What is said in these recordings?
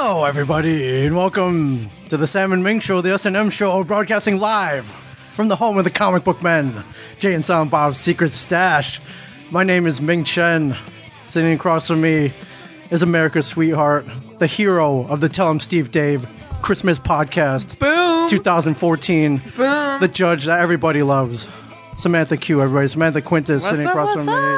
Hello, everybody, and welcome to the Sam and Ming Show, the S&M Show, broadcasting live from the home of the comic book men, Jay and Silent Bob's Secret Stash. My name is Ming Chen. Sitting across from me is America's sweetheart, the hero of the Tell 'em Steve Dave Christmas podcast. Boom! 2014. Boom! The judge that everybody loves. Samantha Q, everybody. Samantha Quintus sitting across from me.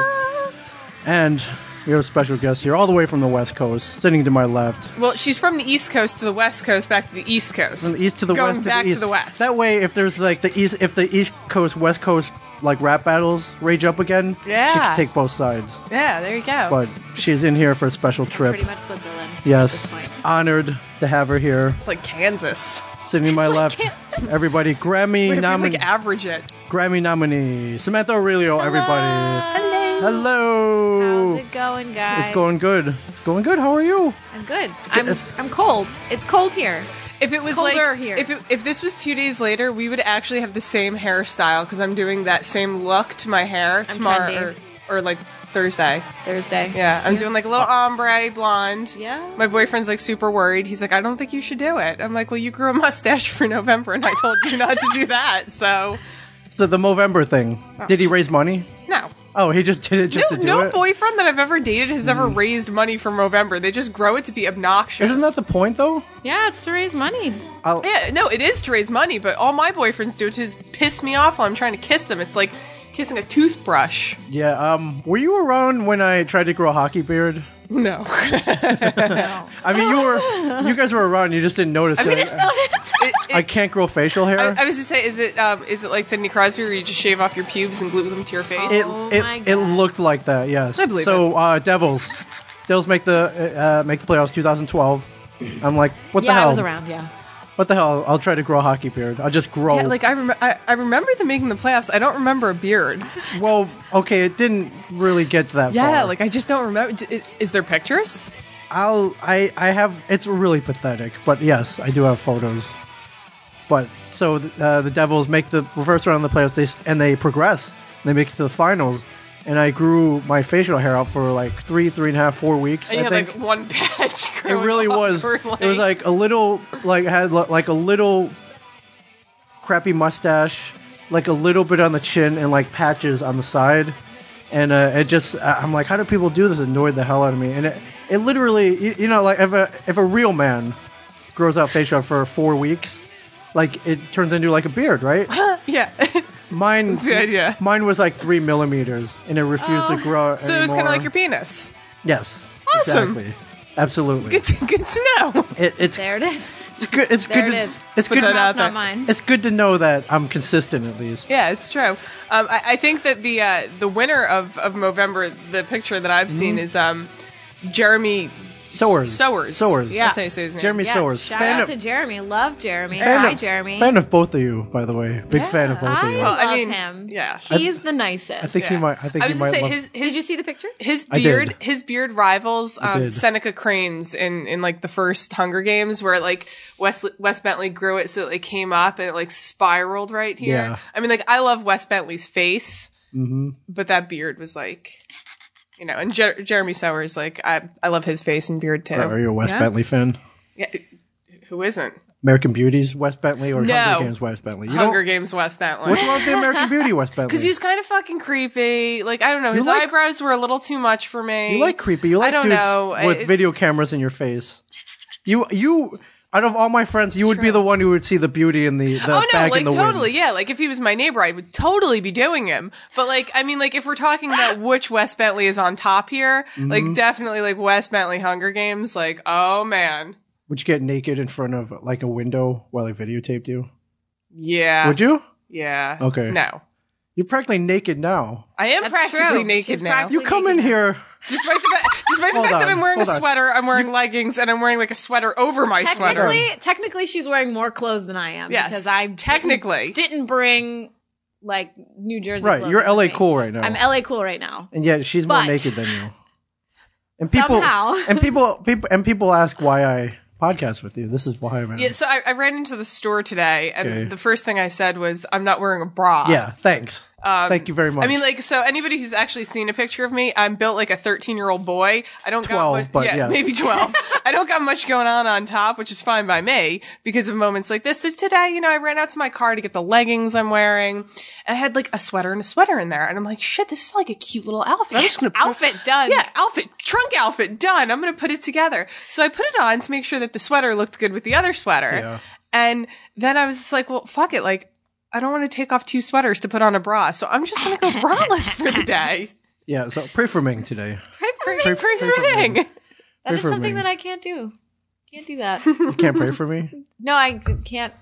And we have a special guest here, all the way from the West Coast, sitting to my left. Well, she's from the East Coast to the West Coast, back to the East Coast. From the East to the Going West. back to to the West. That way, if there's like the East Coast, West Coast, like rap battles rage up again, Yeah. she can take both sides. Yeah, there you go. But she's in here for a special trip. Pretty much Switzerland. Yes, At this point. honored to have her here. It's like Kansas. Sitting to my left, everybody, Grammy Wait, if we nominee, like average it. Grammy nominee, Samantha Aurelio, everybody. Hello. Hello. How's it going, guys? It's going good. It's going good. How are you? I'm good. it's- I'm cold. It's cold here. If it was colder like here. if this was 2 days later, we would actually have the same hairstyle because I'm doing that same look to my hair I'm tomorrow trendy. or like Thursday. Thursday. Yeah, I'm doing like a little ombre blonde. Yeah. My boyfriend's like super worried. He's like, I don't think you should do it. I'm like, well, you grew a mustache for November, and I told you not to do that. So So the Movember thing. Did he raise money? no. Oh, he just did it just to do No it? boyfriend that I've ever dated has ever raised money for Movember. They just grow it to be obnoxious. Isn't that the point, though? Yeah, it's to raise money. Yeah, no, it is to raise money, but all my boyfriends do it to just piss me off while I'm trying to kiss them. It's like kissing a toothbrush. Yeah, were you around when I tried to grow a hockey beard? No. I mean, you guys were around, you just didn't notice. I mean, I can't grow facial hair. I was just say, is it like Sidney Crosby where you just shave off your pubes and glue them to your face? Oh my it God. looked like that, yes. I believe so, Devils make the playoffs 2012. I'm like, what the Yeah, hell? I was around, yeah. What the hell? I'll try to grow a hockey beard. I'll just grow. Yeah, like I remember them making the playoffs. I don't remember a beard. Well, okay, it didn't really get to that far. Yeah, like I just don't remember. Is there pictures? I have. It's really pathetic, but yes, I do have photos. But so the Devils make the first round of the playoffs, they progress. They make it to the finals, and I grew my facial hair out for like 3.5, 4 weeks. And you I had think. like one patch. It growing really off was. for, It was like a little, like had like a little crappy mustache, like a little bit on the chin, and like patches on the side. And it just, I'm like, how do people do this? It annoyed the hell out of me. And it literally, you know, like if a real man grows out facial hair for 4 weeks, like it turns into like a beard, right? yeah. Mine, That's the idea. Mine was like 3 millimeters, and it refused to grow. So it was kind of anymore. like your penis. Yes. Awesome. Exactly. Absolutely. Good to know. It's There it is. It's good. It's There good. it is. It's Put good. that To, out That's there. not mine. it's good to know that I'm consistent at least. Yeah, it's true. I think that the winner of Movember, the picture that I've seen is Jeremy Sowers. Yeah, that's how you say his name. Jeremy Yeah. Sowers. Shout Fan out of, to Jeremy. Love Jeremy. fan Hi, of- Jeremy. Fan of both of you, by the way. Big fan of both of I you. Well, I love mean, him. yeah. He's the nicest. I think he Yeah. might. I think I he was might. gonna say love, Did you see the picture? his I beard did. his beard rivals did. Seneca Crane's in like the first Hunger Games where like Wes Bentley grew it so it like came up and it like spiraled right here. Yeah. I mean, like I love Wes Bentley's face, but that beard was like, you know, and Jeremy Sowers, like I love his face and beard too. Are you a Wes Bentley fan? Yeah, who isn't? American Beauty's Wes Bentley or No. Hunger Games Wes Bentley? You Hunger don't- Games Wes Bentley. What's wrong with the American Beauty Wes Bentley? Because he was kind of fucking creepy. Like, I don't know. His like- eyebrows were a little too much for me. You like creepy. You like I don't dudes know. with video cameras in your face. You. Out of all my friends, you would be true. the one who would see the beauty in the Oh no, bag like in the totally, wind. yeah. Like if he was my neighbor, I would totally be doing him. But like, I mean, like if we're talking about which Wes Bentley is on top here, like definitely like Wes Bentley Hunger Games. Like, oh man, Would you get naked in front of like a window while I videotaped you? yeah. Would you? Yeah. Okay. No, You're practically naked now. I am That's practically true. naked She's now. practically You come in naked now. here. Despite the Hold fact that on, I'm wearing a hold on. sweater, I'm wearing leggings, and I'm wearing like a sweater over my sweater. Technically, she's wearing more clothes than I am. Yes, because I technically. didn't bring like New Jersey. Right, clothes you're with LA me. cool right now. I'm LA cool right now. And yet she's more But- naked than you. And people Somehow. and people ask why I podcast with you. This is why I'm. Yeah, so I ran into the store today, and Okay. the first thing I said was, "I'm not wearing a bra." Yeah, thanks. Thank you very much. I mean, like, so anybody who's actually seen a picture of me, I'm built like a 13-year-old boy. I don't 12, got much, but yeah. maybe 12. I don't got much going on top, which is fine by me because of moments like this. So today, I ran out to my car to get the leggings I'm wearing, and I had like a sweater and a sweater in there, and I'm like, shit, this is like a cute little outfit. I'm just gonna Outfit done. Yeah, trunk outfit done. I'm gonna put it together. So I put it on to make sure that the sweater looked good with the other sweater. Yeah. And then I was just like, well, fuck it, like. I don't want to take off 2 sweaters to put on a bra, so I'm just going to go braless for the day. Yeah, so pray for Ming today. Pray for me. Pray for Ming. That Pray is for something Ming. that I can't do. Can't do that. You can't pray for me? No, I can't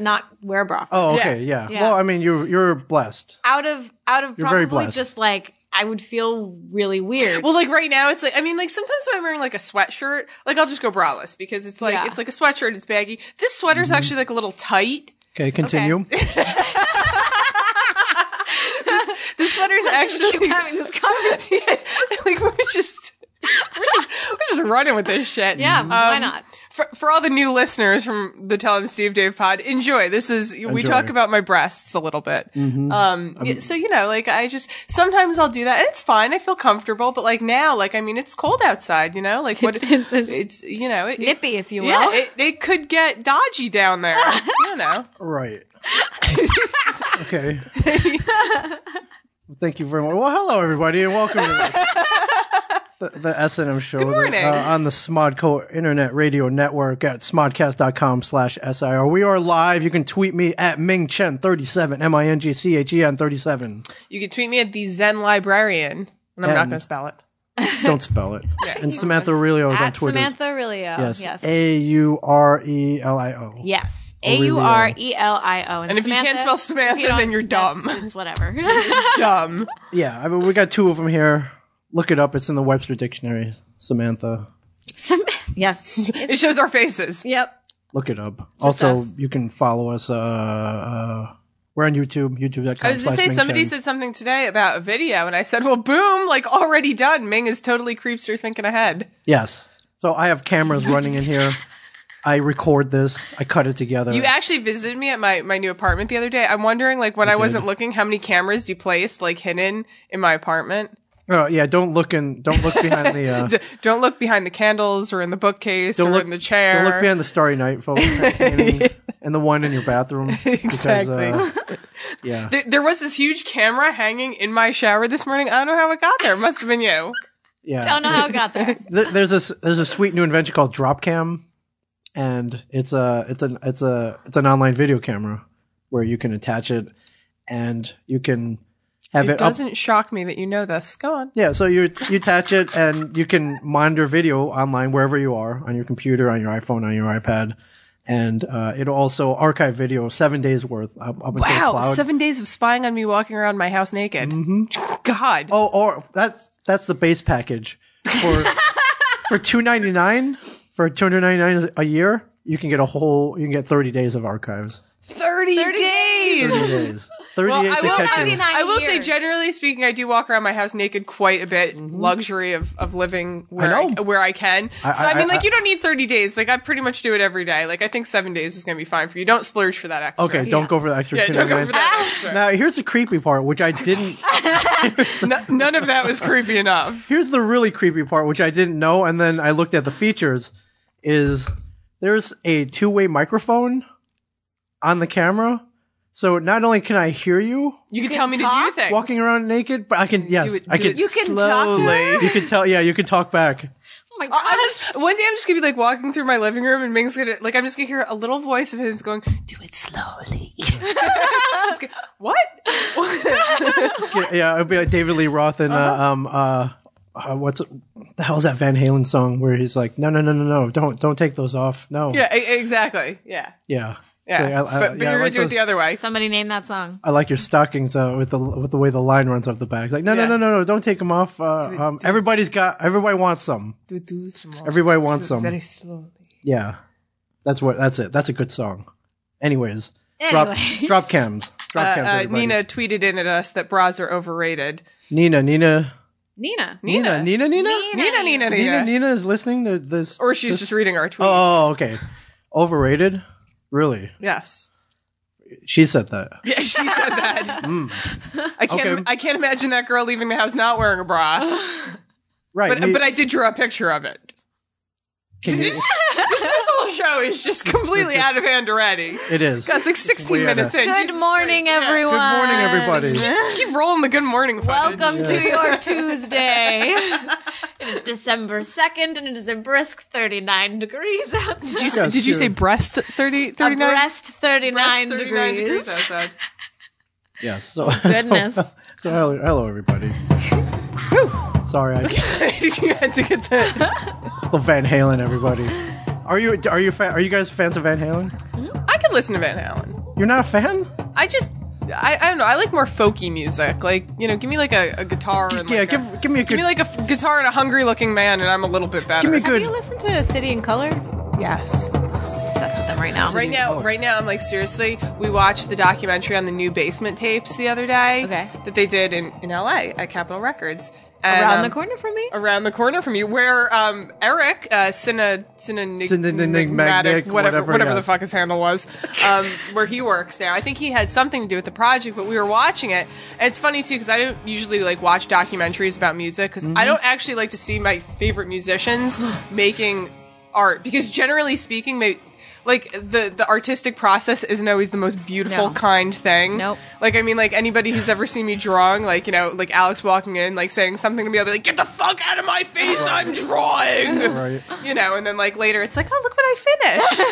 not wear a bra. Oh, okay, yeah. Yeah. Well, I mean, you're blessed. Out of You're very probably blessed. just like I would feel really weird. Well, like right now, it's like, I mean, like sometimes when I'm wearing like a sweatshirt, like I'll just go braless because it's like, Yeah. it's like a sweatshirt, it's baggy. This sweater's actually like a little tight. Okay, continue. This sweater's actually keep having this conversation. like we're just running with this shit. Yeah, why not? For all the new listeners from the Tell 'em Steve Dave pod, enjoy. This is we Enjoy. talk about my breasts a little bit. So like I just sometimes I'll do that, and it's fine. I feel comfortable, but like now, like I mean, it's cold outside. Like what? It's Nippy, if you will. yeah, it could get dodgy down there. Right. Okay. Well, thank you very much. Well, hello, everybody, and welcome to the S&M show. Good morning. On the SModCo Internet Radio Network at smodcast.com/SIR. We are live. You can tweet me at MingChen37, MingChen 37. You can tweet me at the Zen Librarian, and I'm not going to spell it. Don't spell it. And Samantha Aurelio is on At Twitter. Samantha Aurelio. Yes. Yes. Aurelio. Yes. Aurelio. Aurelio. And if you can't spell Samantha, then you're dumb. It's whatever. Dumb. Yeah, I mean, we got 2 of them here. Look it up. It's in the Webster Dictionary. Samantha. Yes. It shows our faces. Yep. Look it up. Also, us. you can follow us. We're on YouTube, youtube.com. I was to say, somebody said something today about a video, and I said, well, boom, like already done. Ming is totally creepster thinking ahead. Yes. So I have cameras running in here. I record this. I cut it together. You actually visited me at my new apartment the other day. I'm wondering, like, when I wasn't looking, how many cameras you placed, like, hidden in my apartment? Oh, yeah. Don't look behind the. Don't look behind the candles or in the bookcase or in the chair. Don't look behind the Starry Night photo and the one in your bathroom. Exactly. Because, yeah. There was this huge camera hanging in my shower this morning. I don't know how it got there. It must have been you. Yeah. Don't know how it got there. There's a sweet new invention called Dropcam, and it's an online video camera where you can attach it and you can have It doesn't shock me that you know this. Go on. Yeah, so you attach it and you can monitor video online wherever you are, on your computer, on your iPhone, on your iPad, and it'll also archive video 7 days worth up into the Wow, cloud. 7 days of spying on me walking around my house naked. Mm-hmm. God. Oh, or that's the base package for for $299 for $299 a year. You can get 30 days of archives. 30 days. 30 days. 30 Well, days to catch you. I will say, generally speaking, I do walk around my house naked quite a bit. Luxury of living where I can. So I mean, you don't need 30 days. Like I pretty much do it every day. Like I think 7 days is going to be fine for you. Don't splurge for that extra. Okay, don't go for the extra Yeah, don't go for $299. that extra. Now, here's the creepy part, which I didn't. None of that was creepy enough. Here's the really creepy part, which I didn't know, and then I looked at the features. Is there's a 2-way microphone on the camera, so not only can I hear you, You can tell me to do things. walking around naked, but I can I can. You can talk to her? You can tell. Yeah, you can talk back. Oh my gosh. One day I'm just gonna be like walking through my living room and Ming's gonna I'm just gonna hear a little voice of his going, "Do it slowly." What? Yeah, it'd be like David Lee Roth and what's the hell's that Van Halen song where he's like, no, don't take those off. No. Yeah, exactly. Yeah. Yeah. Yeah. So But you're gonna do it the other way. Somebody name that song. I like your stockings with the way the line runs off the back. It's like no, don't take them off. Everybody wants some. Do some more. Everybody wants Do it some. very slowly. Yeah, that's it. That's a good song. Anyways, Anyways. drop cams. Drop cams. Everybody. Nina tweeted in at us that bras are overrated. Nina Nina. is listening to this, Or she's just reading our tweets. Oh, okay. Overrated. Really? Yes. She said that. Yeah, she said that. I can't imagine that girl leaving the house not wearing a bra. Right. But I did draw a picture of it. This whole show is just completely out of hand already. It is. God, it's like 16 minutes in. Good Jesus morning, Christ. Yeah. everyone. Good morning, everybody. Keep rolling the good morning footage. Welcome to your Tuesday. It is December 2nd, and it is a brisk 39 degrees outside. Did you say breast 39? A breast 39 Breast degrees. outside. Yes. So, Goodness. So hello, everybody. Sorry, I You had to get that. Van Halen, everybody. Are you guys fans of Van Halen? I could listen to Van Halen. You're not a fan? I don't know. I like more folky music. Like, give me like a guitar and Yeah, like give me a good. give me like a guitar and a hungry looking man, and I'm a little bit better. Give me a Have good. you listened to City in Color? Yes. I'm so obsessed with them right now. Right now, I'm like, seriously, we watched the documentary on the new Basement tapes the other day. Okay. That they did in LA at Capitol Records. And, Around the corner from me? Around the corner from you, where Eric, Cinenigmatic, whatever the yes. fuck his handle was, where he works now. I think he had something to do with the project, but we were watching it. And it's funny, too, because I don't usually, like, watch documentaries about music, because I don't actually like to see my favorite musicians making art, because generally speaking, the artistic process isn't always the most beautiful, No. kind thing. Nope. Like, I mean, like, anybody who's ever seen me drawing, like, like Alex walking in, like, saying something to me, I'll be like, get the fuck out of my face, I'm drawing! Right. And then, like, later, it's like, oh, look what I finished!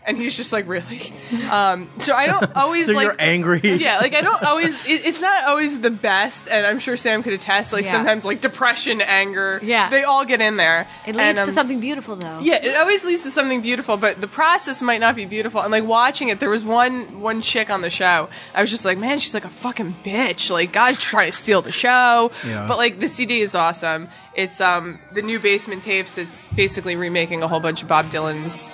And he's just like, really? So I don't always, So like... you're angry. Yeah, like, I don't always... It's not always the best, and I'm sure Sam could attest, like, Yeah. sometimes, like, depression, anger, Yeah. they all get in there. It leads And, to something beautiful, though. yeah, it always leads to something beautiful, but the process might not be beautiful. And like watching it, there was one chick on the show. I was just like, man, she's like a fucking bitch. Like, God's trying to steal the show. Yeah. But like the CD is awesome. It's the new Basement tapes. It's basically remaking a whole bunch of Bob Dylan's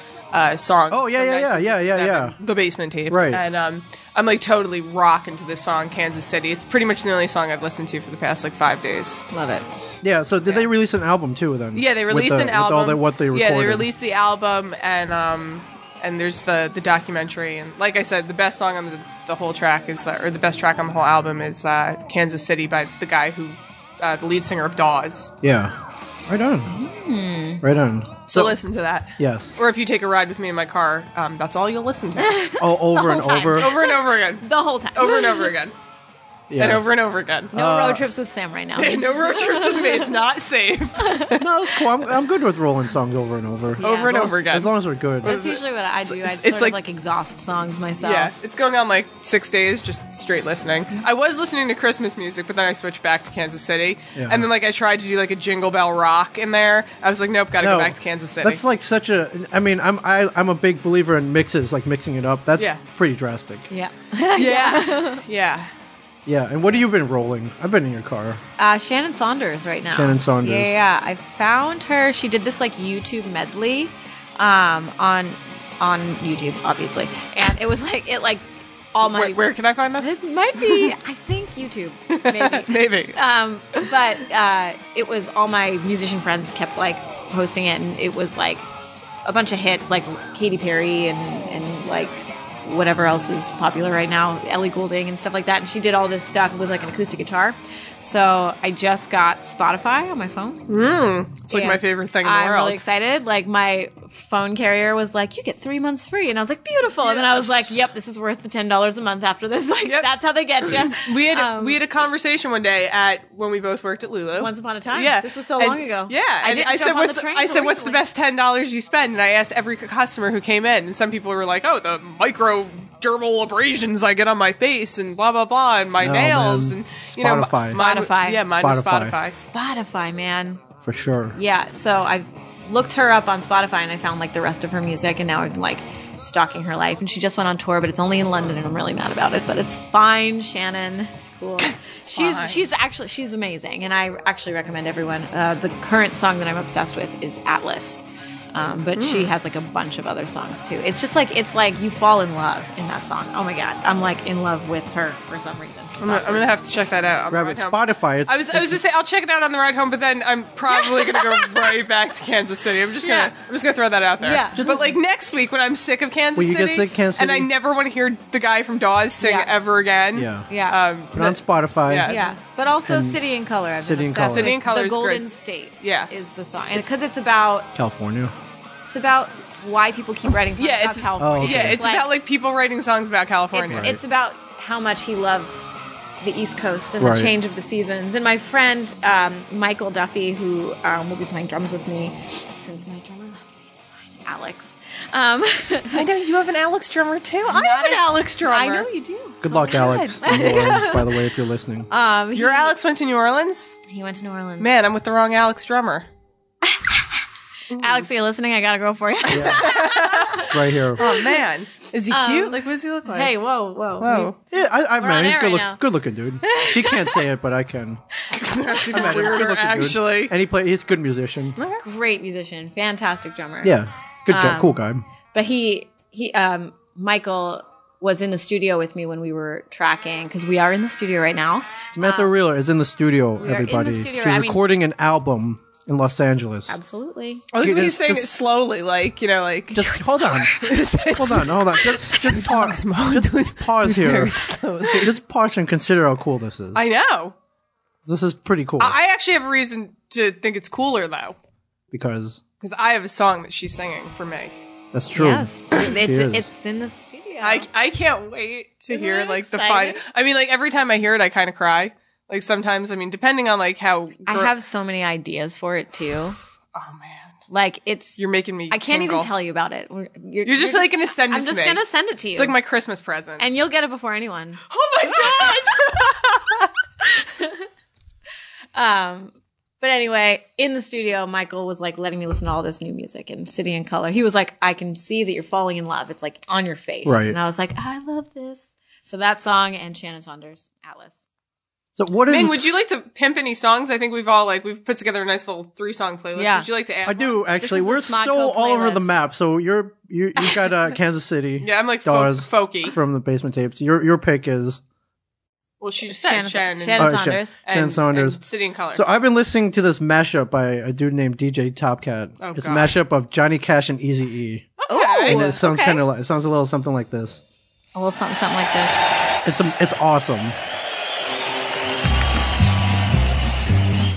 songs. Oh, yeah, from yeah, yeah, 1967, The Basement tapes. Right. And I'm like totally rocking to this song, Kansas City. It's pretty much the only song I've listened to for the past like 5 days. Love it. Yeah. So did they release an album too? Then. Yeah, they released an album. With all what they recorded. Yeah, they released the album, and there's the documentary. And like I said, the best song on the whole track is, or the best track on the whole album is Kansas City by the guy who, the lead singer of Dawes. Yeah. Right on. Right on. So listen to that. Yes. Or if you take a ride with me in my car, that's all you'll listen to. Oh, over and whole time. over. Over and over again. The whole time. Over and over again. Yeah. And over and over again. No road trips with Sam right now. No road trips with me. It's not safe. No, it's cool. I'm good with rolling songs over and over. Over and as over again. As long as they're good. That's usually what I do. I it's sort of like- like exhaust songs myself. Yeah, it's going on like 6 days, just straight listening. I was listening to Christmas music, but then I switched back to Kansas City. Yeah. And then like I tried to do like a Jingle Bell Rock in there. I was like, nope, gotta go back to Kansas City. That's like such a. I mean, I'm a big believer in mixes, like mixing it up. That's Yeah. pretty drastic. Yeah. yeah. Yeah. Yeah. And what have you been rolling? I've been in your car. Shannon Saunders right now. Shannon Saunders. Yeah. I found her. She did this like YouTube medley on YouTube, obviously. And it was like all my... Wait, where can I find this? It might be, I think, YouTube, maybe. Maybe. But it was all my musician friends kept like posting it, and it was like a bunch of hits, like Katy Perry and like whatever else is popular right now, Ellie Goulding and stuff like that. And she did all this stuff with like an acoustic guitar. So I just got Spotify on my phone. It's like my favorite thing in the I'm world. really excited. Like my phone carrier was like, you get 3 months free. And I was like, beautiful. And then I was like, yep, this is worth the $10 a month after this. Like, Yep. that's how they get you. We had a conversation one day when we both worked at Lulu. Once upon a time. Yeah, This was so And- long ago. Yeah, I and didn't I jump said, on "What's the train I till said, what's the recently." best $10 you spend?" And I asked every customer who came in, and some people were like, "Oh, the microdermal abrasions I get on my face, and blah blah blah, and my nails, man. and you know, Spotify. Spotify. Yeah, mine was Spotify. Spotify. Spotify, man. For sure. Yeah, so I've looked her up on Spotify and I found like the rest of her music, and now I'm like stalking her life. And she just went on tour, but it's only in London, and I'm really mad about it. But it's fine, Shannon. It's cool. fine. She's amazing, and I actually recommend everyone. The current song that I'm obsessed with is Atlas, But she has like a bunch of other songs too. It's just like you fall in love in that song. Oh my god, I'm like in love with her for some reason. I'm gonna have to check that out on the ride home. Spotify. I was gonna say I'll check it out on the ride home, but then I'm probably gonna go right back to Kansas City. I'm just gonna throw that out there. Yeah. But like next week when I'm sick of Kansas When you City, get sick of Kansas and I City? never want to hear the guy from Dawes sing ever again. Yeah. Put on Spotify. Yeah. But also City in Color. I've City been in obsessed Color. with. City in Color The is Golden great. State. Yeah. Is the song, and because it's about California. why people keep writing songs about California. Oh, okay. Yeah, it's about like people writing songs about California. It's about how much he loves the East Coast and Right. the change of the seasons. And my friend Michael Duffy, who will be playing drums with me since my drummer left me, it's fine, Alex. I know you have an Alex drummer too. I have an Alex drummer. I know you do. Good luck, Alex. in New Orleans, by the way, if you're listening. Your Alex went to New Orleans? He went to New Orleans. Man, I'm with the wrong Alex drummer. Alex, are you listening? I got a girl for you. Right here. Oh man, is he cute? Like, what does he look like? Hey, whoa. Whoa, Yeah, I've met on him. He's air right now. good looking dude. She can't say it, but I can. that's even Good weirder looking dude. actually. And he's a good musician. Great musician. Fantastic drummer. Yeah, good guy, cool guy. But Michael was in the studio with me when we were tracking, because we are in the studio right now. Samantha Aurelio is in the studio, are in the everybody. studio. She's I mean- recording an album in Los Angeles. Absolutely. I like when he's Just- saying it just- slowly, like like. Just hold on. Hold on. Just pause. Just pause here. Very slowly. Just pause and consider how cool this is. I know. This is pretty cool. I actually have a reason to think it's cooler though, because because I have a song that she's singing for me. that's true. Yes. is. It's in the studio. I can't wait to Isn't hear it like the exciting? final. I mean, like every time I hear it, I kind of cry. Like sometimes, I mean, depending on like how. I have so many ideas for it too. Oh man, Like it's you're making me. I can't tingle. even tell you about it. You're Just like gonna send it I'm to just me. gonna send it to you. It's like my Christmas present. and you'll get it before anyone. Oh my god! But anyway, in the studio, Michael was like letting me listen to all this new music and City in Color. He was like, I can see that you're falling in love. It's like on your face. Right. And I was like, I love this. So that song and Shannon Saunders, Atlas. So what is? Ming, would you like to pimp any songs? I think we've put together a nice little 3-song playlist. Yeah. Would you like to add? I do actually. This We're is the SModCo so all over the playlist. map. So you got Kansas City. Yeah, I'm like Dawes folky. from the Basement Tapes. Your pick is Well, she just said Chen. Shannon Oh, Saunders. Chen Saunders. And City in Color. So I've been listening to this mashup by a dude named DJ Topcat. Oh, it's God. a mashup of Johnny Cash and Eazy-E. Okay. And it sounds okay. it sounds a little something like this. A little something like this. It's awesome.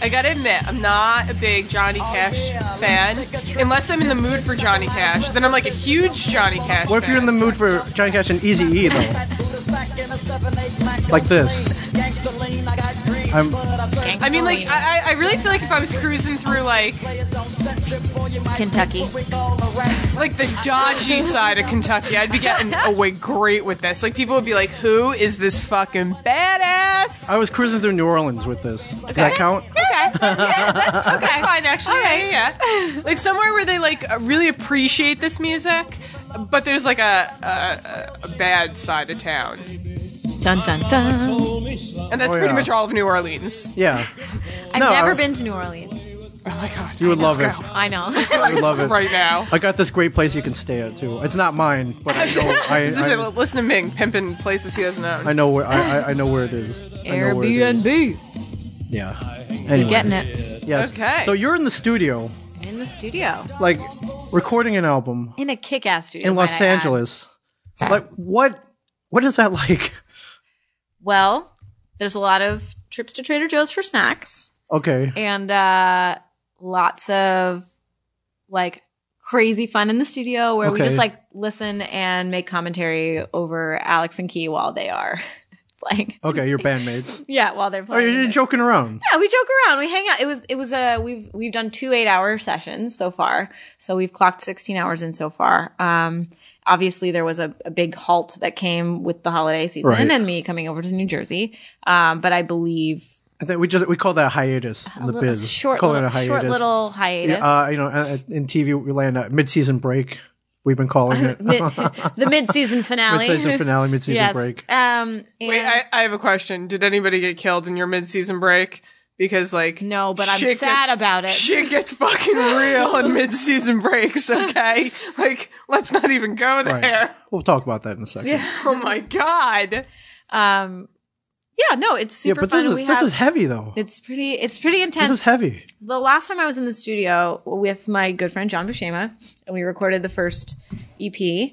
I gotta admit, I'm not a big Johnny Cash fan. Unless I'm in the mood for Johnny Cash, then I'm like a huge Johnny Cash What if you're in the mood for Johnny Cash and Eazy-E though? Like this. I mean, like, I really feel like if I was cruising through, like Kentucky. the dodgy side of Kentucky, I'd be getting away great with this. Like, people would be like, who is this fucking badass? I was cruising through New Orleans with this. Does that count? Okay. That's fine, actually. Yeah. Like, somewhere where they, like, really appreciate this music, but there's, like, a bad side of town. Dun dun dun. And that's Oh, pretty yeah. much all of New Orleans. Yeah. I've No, never I- been to New Orleans. Oh, my God. You would love it. Let's go. I know. I would love it. Right now. I got this great place you can stay at too. It's not mine, but I know Listen to Ming pimping places he doesn't own. I know where I know where it is. I know where it is. Airbnb. Yeah. Anyway. You're getting it. Yes. Okay. So you're in the studio, In the studio. like recording an album In a kick-ass studio. in might Los I add. Angeles. Like what is that like? Well, there's a lot of trips to Trader Joe's for snacks. Okay. And lots of like crazy fun in the studio where we Okay. just like listen and make commentary over Alex and Key while they are playing. Okay, you're bandmates. Yeah, while they're Oh, playing. you're joking around. Yeah, we joke around. We hang out. It was we've done 2 8-hour sessions so far. So we've clocked 16 hours in so far. Obviously there was a big halt that came with the holiday season Right. and me coming over to New Jersey. But I believe I think we call that a hiatus in the biz. short Call it little, a hiatus. short little hiatus. Yeah, in TV we land a mid-season break. We've been calling it The mid-season finale. mid-season finale, mid-season Yes. break. And Wait, I have a question. Did anybody get killed in your mid-season break? because like No, but I'm sad about it. Shit gets fucking real in mid-season breaks. Okay, like let's not even go there. Right. We'll talk about that in a second. Yeah. Oh my god. Yeah, no, it's super but fun. this is heavy though. It's pretty intense. This is heavy. The last time I was in the studio with my good friend John Buscema, and we recorded the first EP,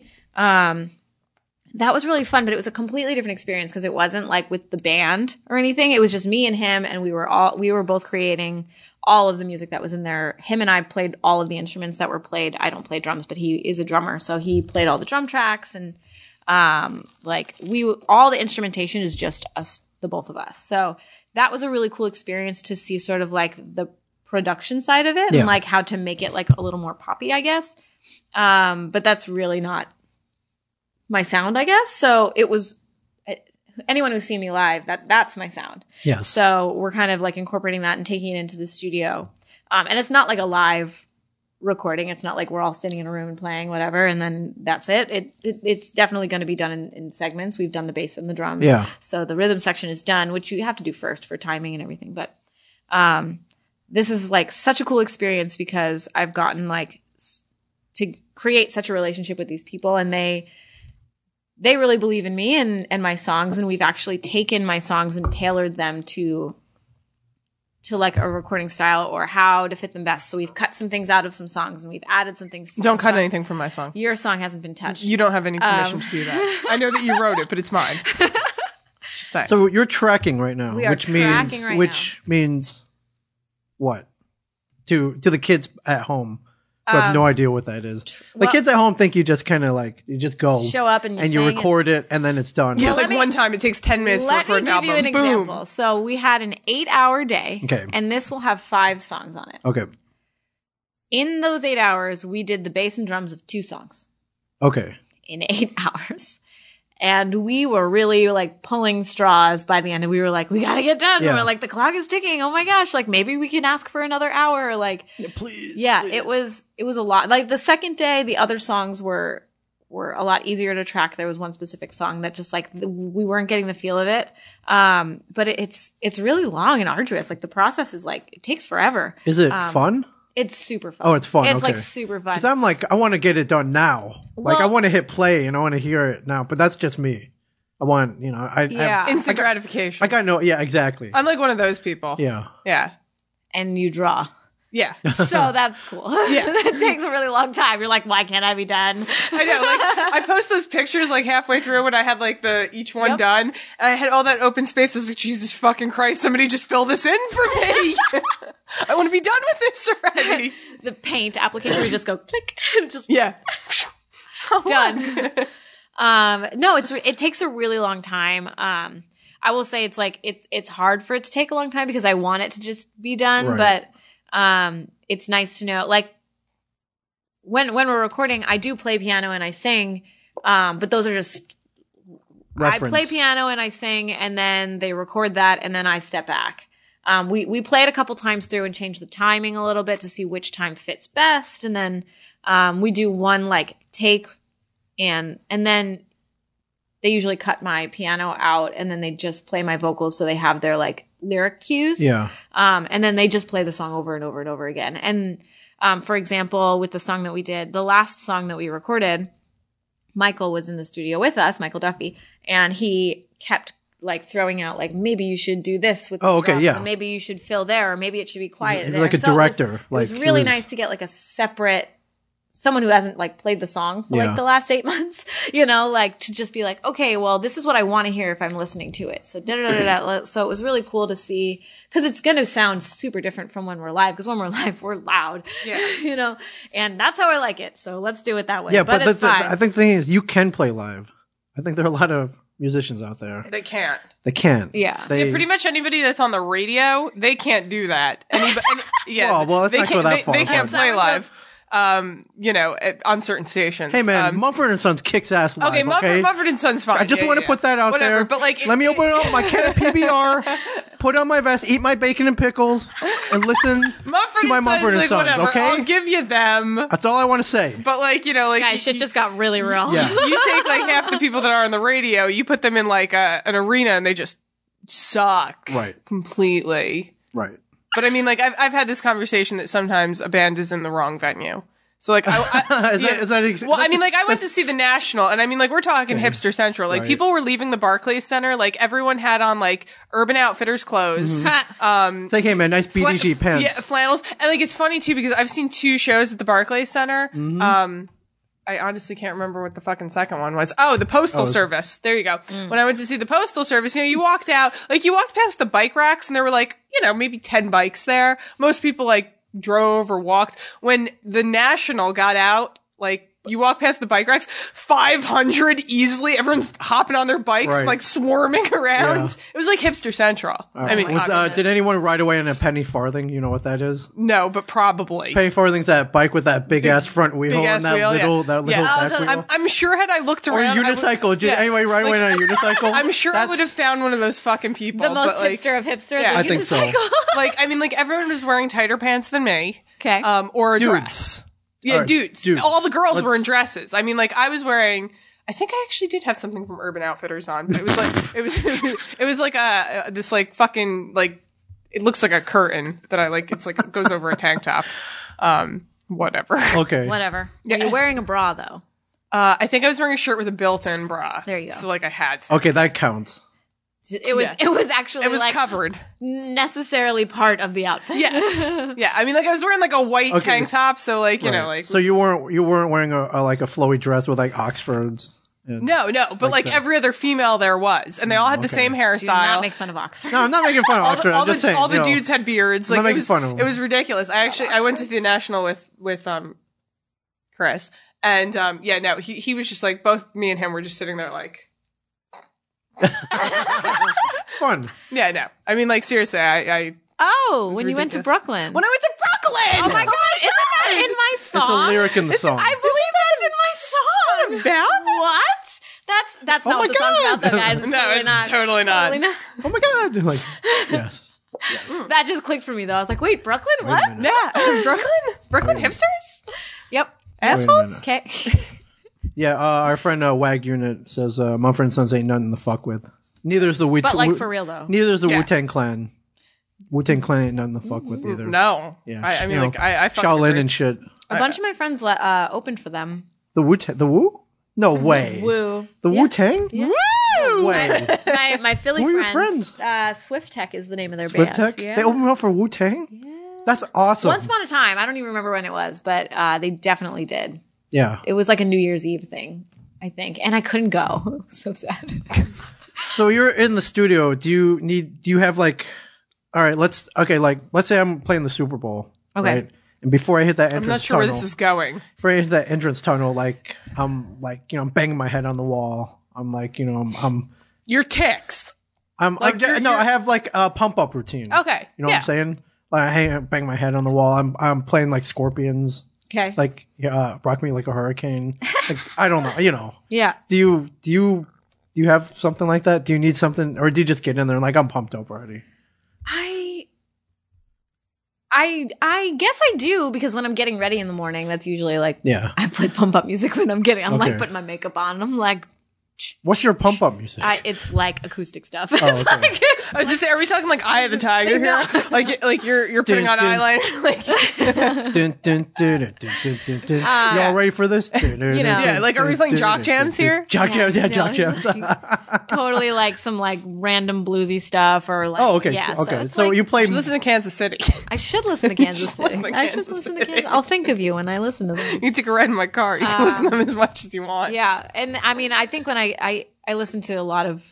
that was really fun, but it was a completely different experience because it wasn't like with the band or anything. It was just me and him, and we were both creating all of the music that was in there. Him and I played all of the instruments that were played. I don't play drums, but he is a drummer, so he played all the drum tracks, and all the instrumentation is just us, the both of us. So that was a really cool experience to see sort of like the production side of it and like how to make it like a little more poppy, I guess. But that's really not my sound, I guess. So it was, anyone who's seen me live, that's my sound. Yes. So we're kind of like incorporating that and taking it into the studio. And it's not like a live recording. It's not like we're all standing in a room and playing whatever and then that's it. It's definitely going to be done in segments. We've done the bass and the drums. Yeah. So the rhythm section is done, which you have to do first for timing and everything. But this is like such a cool experience because I've gotten like to create such a relationship with these people, and they really believe in me and my songs, and we've actually taken my songs and tailored them to like a recording style or how to fit them best. So we've cut some things out of some songs and we've added some things. Don't cut anything from my song. Your song hasn't been touched. You don't have any permission to do that. I know that you wrote it, but it's mine. Just saying. So you're tracking right now, We are tracking right which means what to the kids at home who have no idea what that is. The kids at home think you just kind of like you just go show up and you record it and then it's done. Yeah, like one time it takes 10 minutes to record an album. Let me give you an Boom. example. So we had an 8-hour day, Okay. and this will have 5 songs on it. Okay. In those 8 hours, we did the bass and drums of 2 songs Okay. in 8 hours. And we were really like pulling straws by the end, and we were like, we gotta get done. Yeah. We're like, the clock is ticking. Oh my gosh. Like maybe we can ask for another hour. Like, Please. yeah, please. it was a lot. Like the second day, the other songs were a lot easier to track. There was one specific song that just like we weren't getting the feel of it. But it's really long and arduous. Like the process is like, it takes forever. Is it fun? It's super fun. Oh, it's fun. It's okay. like super fun. Because I'm like, I want to get it done now. Like, I Well- want to hit play and I want to hear it now. But that's just me. I want, Yeah. Instant gratification. I got no, yeah, exactly. I'm like one of those people. Yeah. Yeah. And you draw. Yeah. So that's cool. Yeah. It takes a really long time. You're like, why can't I be done? I know. Like, I post those pictures like halfway through when I had like each one Yep. done. And I had all that open space. I was like, Jesus fucking Christ, somebody just fill this in for me. I want to be done with this already. The paint application where you just go click, just Yeah. done. No, it takes a really long time. I will say it's like it's hard for it to take a long time because I want it to just be done, Right. but it's nice to know. Like when we're recording, I do play piano and I sing, but those are just Reference. I play piano and I sing, and then they record that, and then I step back. We play it a couple times through and change the timing a little bit to see which time fits best, and then we do one like take. And then they usually cut my piano out and then they just play my vocals so they have their like lyric cues. Yeah. And then they just play the song over and over and over again. And for example, with the song that we did, the last song that we recorded, Michael was in the studio with us, Michael Duffy, and he kept like throwing out like, maybe you should do this with the drums, yeah. and maybe you should fill there, or maybe it should be quiet He's there. like a So director. It was Like, really he was- nice to get like a separate someone who hasn't like played the song for Yeah. like the last 8 months, like to just be like, okay, well, this is what I want to hear if I'm listening to it. So So it was really cool to see, because it's going to sound super different from when we're live. Because when we're live, we're loud, Yeah. and that's how I like it. So let's do it that way. Yeah, but it's fine. I think the thing is, you can play live. I think there are a lot of musicians out there. They can't. They can't. Yeah. They, Pretty much anybody that's on the radio, they can't do that. Yeah. Well, let's they not go can't, that far, They can't but- play live. On certain stations. Hey man, Mumford and Sons kicks ass live. Okay, Mumford and Son's fine. I just want to put that out Whatever, there. But like, let me open up my can of PBR, put on my vest, eat my bacon and pickles, and listen Mumford to my and Sons, Mumford and like, Sons. whatever. Okay, I'll give you them. that's all I want to say. But like, Guys, shit just got really real. Yeah. you take like half the people that are on the radio, you put them in like an arena, and they just suck. Right. Completely. Right. But I mean, like, I've had this conversation that sometimes a band is in the wrong venue. So, like, well, I mean, like, I went to see the National, and I mean, like, we're talking hipster central. Like, people were leaving the Barclays Center. Like, everyone had on, like, Urban Outfitters clothes. It's like, hey, man, nice BDG pants. Yeah, flannels. And, like, it's funny, too, because I've seen 2 shows at the Barclays Center. I honestly can't remember what the fucking second one was. Oh, the Postal Service. There you go. When I went to see the Postal Service, you know, you walked out, like, you walked past the bike racks, and there were, like, you know, maybe 10 bikes there. Most people, like, drove or walked. When the National got out, like, you walk past the bike racks, 500 easily. Everyone's hopping on their bikes, like swarming around. Yeah. It was like hipster central. I mean, did anyone ride away on a penny farthing? You know what that is? no, but probably. Penny farthing's that bike with that big ass front wheel big-ass and that wheel, little yeah. back wheel. I'm sure had I looked Or a around, unicycle. Did anyone ride away on a unicycle? I'm sure I would have found one of those fucking people. The most but, like, hipster of hipster. Yeah. the I think so. unicycle. like, I mean, like, everyone was wearing tighter pants than me. Okay. Or a Dudes. dress. Yeah, All right, dudes. dudes. All the girls were in dresses. I mean, like, I was wearing, I think I actually did have something from Urban Outfitters on, but it was like, it was like this like fucking, like, it looks like a curtain that I like, it's like, it goes over a tank top. Whatever. Okay. Whatever. Yeah. You're wearing a bra though. I think I was wearing a shirt with a built-in bra. There you go. So, like, I had to. Okay, that counts. It was actually It was like covered. necessarily part of the outfit. Yes. Yeah. I mean, like, I was wearing like a white tank top, so like, you know, like. So you weren't wearing a like a flowy dress with like Oxfords. And, No, but like every other female there was, and they all had the same Do hairstyle. not make fun of Oxford. No, I'm not making fun of Oxford. I'm just saying. all the you know, dudes had beards. Like, not making fun of them. it was ridiculous. I went to the National with Chris, and he was just like, both me and him were just sitting there like. It's fun. Yeah, no. I mean, like, seriously, I when you went to ridiculous. Brooklyn. when I went to Brooklyn. Oh my god, isn't that in my song? It's a lyric in the song. I believe that's in my song. About What? That's not my what the song's God. about, though, guys. No, it's totally not. Totally not. Oh my god! Like, yes. That just clicked for me, though. I was like, wait, Brooklyn? What? minute. Yeah, Brooklyn hipsters. Yep. Assholes? minute. Okay. Yeah, our friend Wag Unit says Mumford and Sons ain't nothing to fuck with. Neither's the But, like, for real, though. Neither's the Yeah. Wu-Tang Clan. Wu-Tang Clan ain't nothing to fuck with either. No. Yeah. I mean, You know, like, I fucking Shaolin agree. and shit. A bunch of my friends opened for them. The Wu? No way. Woo. The Wu-Tang? Yeah. No way. My Philly Who are your friends. Swift Tech is the name of their Swift band. Tech? Yeah. They opened up for Wu-Tang? Yeah. That's awesome. Once upon a time. I don't even remember when it was, but they definitely did. Yeah. It was like a New Year's Eve thing, I think. And I couldn't go. It was so sad. So you're in the studio. Do you have like, all right, let's say I'm playing the Super Bowl. Okay. Right? And before I hit that entrance I'm not sure tunnel, where this is going. before I hit that entrance tunnel, like, I'm like, you know, I'm banging my head on the wall. I'm like, you know, You're text. I have like a pump up routine. Okay. You know what I'm saying? Like, I bang my head on the wall. I'm playing like Scorpions. Okay. Like, rock me like a hurricane. Like, I don't know, you know. Yeah. Do you have something like that? Do you need something, or do you just get in there and like, I'm pumped up already? I guess I do, because when I'm getting ready in the morning, that's usually like, Yeah. I play pump up music when I'm like Okay. putting my makeup on. And I'm like, What's your pump up music? it's like acoustic stuff. okay. It's like, I was just saying, are we talking like Eye of the Tiger here? Like you're putting on Dun, dun. eyeliner? Like, Dun, dun, dun, dun, dun, dun, dun. Y'all ready for this? You Yeah, like, are we playing jock jams here? Jock jams, yeah, no, jock it's jams. like totally like some like random bluesy stuff, or like, Oh, okay, yeah. okay. it's So like, you play. Listen to Kansas City. I should listen to Kansas City. listen to I should Kansas listen to City. Kansas. I'll think of you when I listen to them. You take a ride in my car. You can listen to them as much as you want. Yeah, and I mean, I think when I listen to a lot of,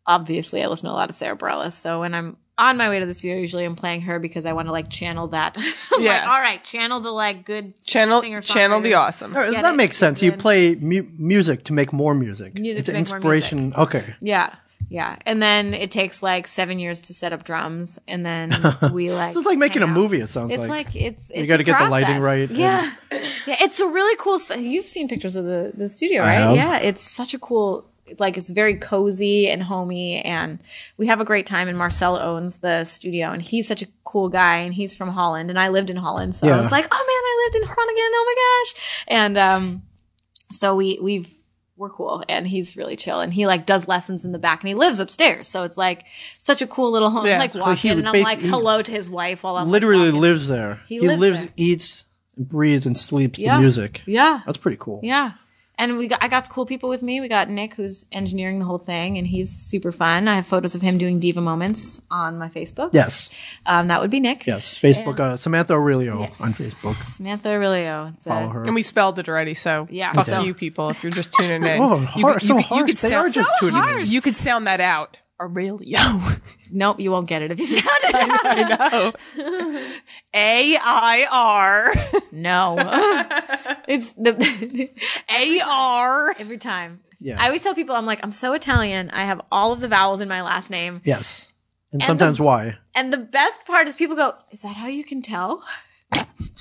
obviously, I listen to a lot of Sarah Bareilles. So when I'm on my way to the studio, usually I'm playing her because I want to like channel that. I'm Yeah. like, all right, channel the like good Channel singer-songwriter. the awesome. All right, Get that it? makes sense. You Good. play music to make more music. Music it's to make more inspiration. Okay. Yeah. Yeah. And then it takes like 7 years to set up drums. And then we like. So it's like making a hang out. movie, it sounds It's like. like, it's You gotta a get the lighting process. right. Yeah. Yeah. It's a really cool. You've seen pictures of the studio, I right? have. Yeah. It's such a cool, like, it's very cozy and homey, and we have a great time. And Marcel owns the studio, and he's such a cool guy, and he's from Holland, and I lived in Holland. So Yeah. I was like, oh man, I lived in Groningen. Oh my gosh. And, so we've we're cool, and he's really chill, and he like does lessons in the back, and he lives upstairs, so it's like such a cool little home. Yeah. Like walk he in, and I'm like hello to his wife while I'm literally like, walking. lives there. He He lives lives, there. eats, and breathes, and sleeps Yeah. the music. Yeah, That's pretty cool. yeah. And I got cool people with me. We got Nick, who's engineering the whole thing, and he's super fun. I have photos of him doing diva moments on my Facebook. Yes. That would be Nick. Yes. Facebook. Samantha Aurelio Yes. on Facebook. Samantha Aurelio. Follow her. And we spelled it already, so Yeah. fuck So- you people if you're just tuning in. Oh, hard, so hard. They are just tuning in. You could sound that out. Aurelio. Nope, you won't get it if you sound it. I know. A-I-R. No. It's the A-R. every time. Yeah. I always tell people, I'm like, I'm so Italian. I have all of the vowels in my last name. Yes. And sometimes why? And the best part is people go, is that how you can tell?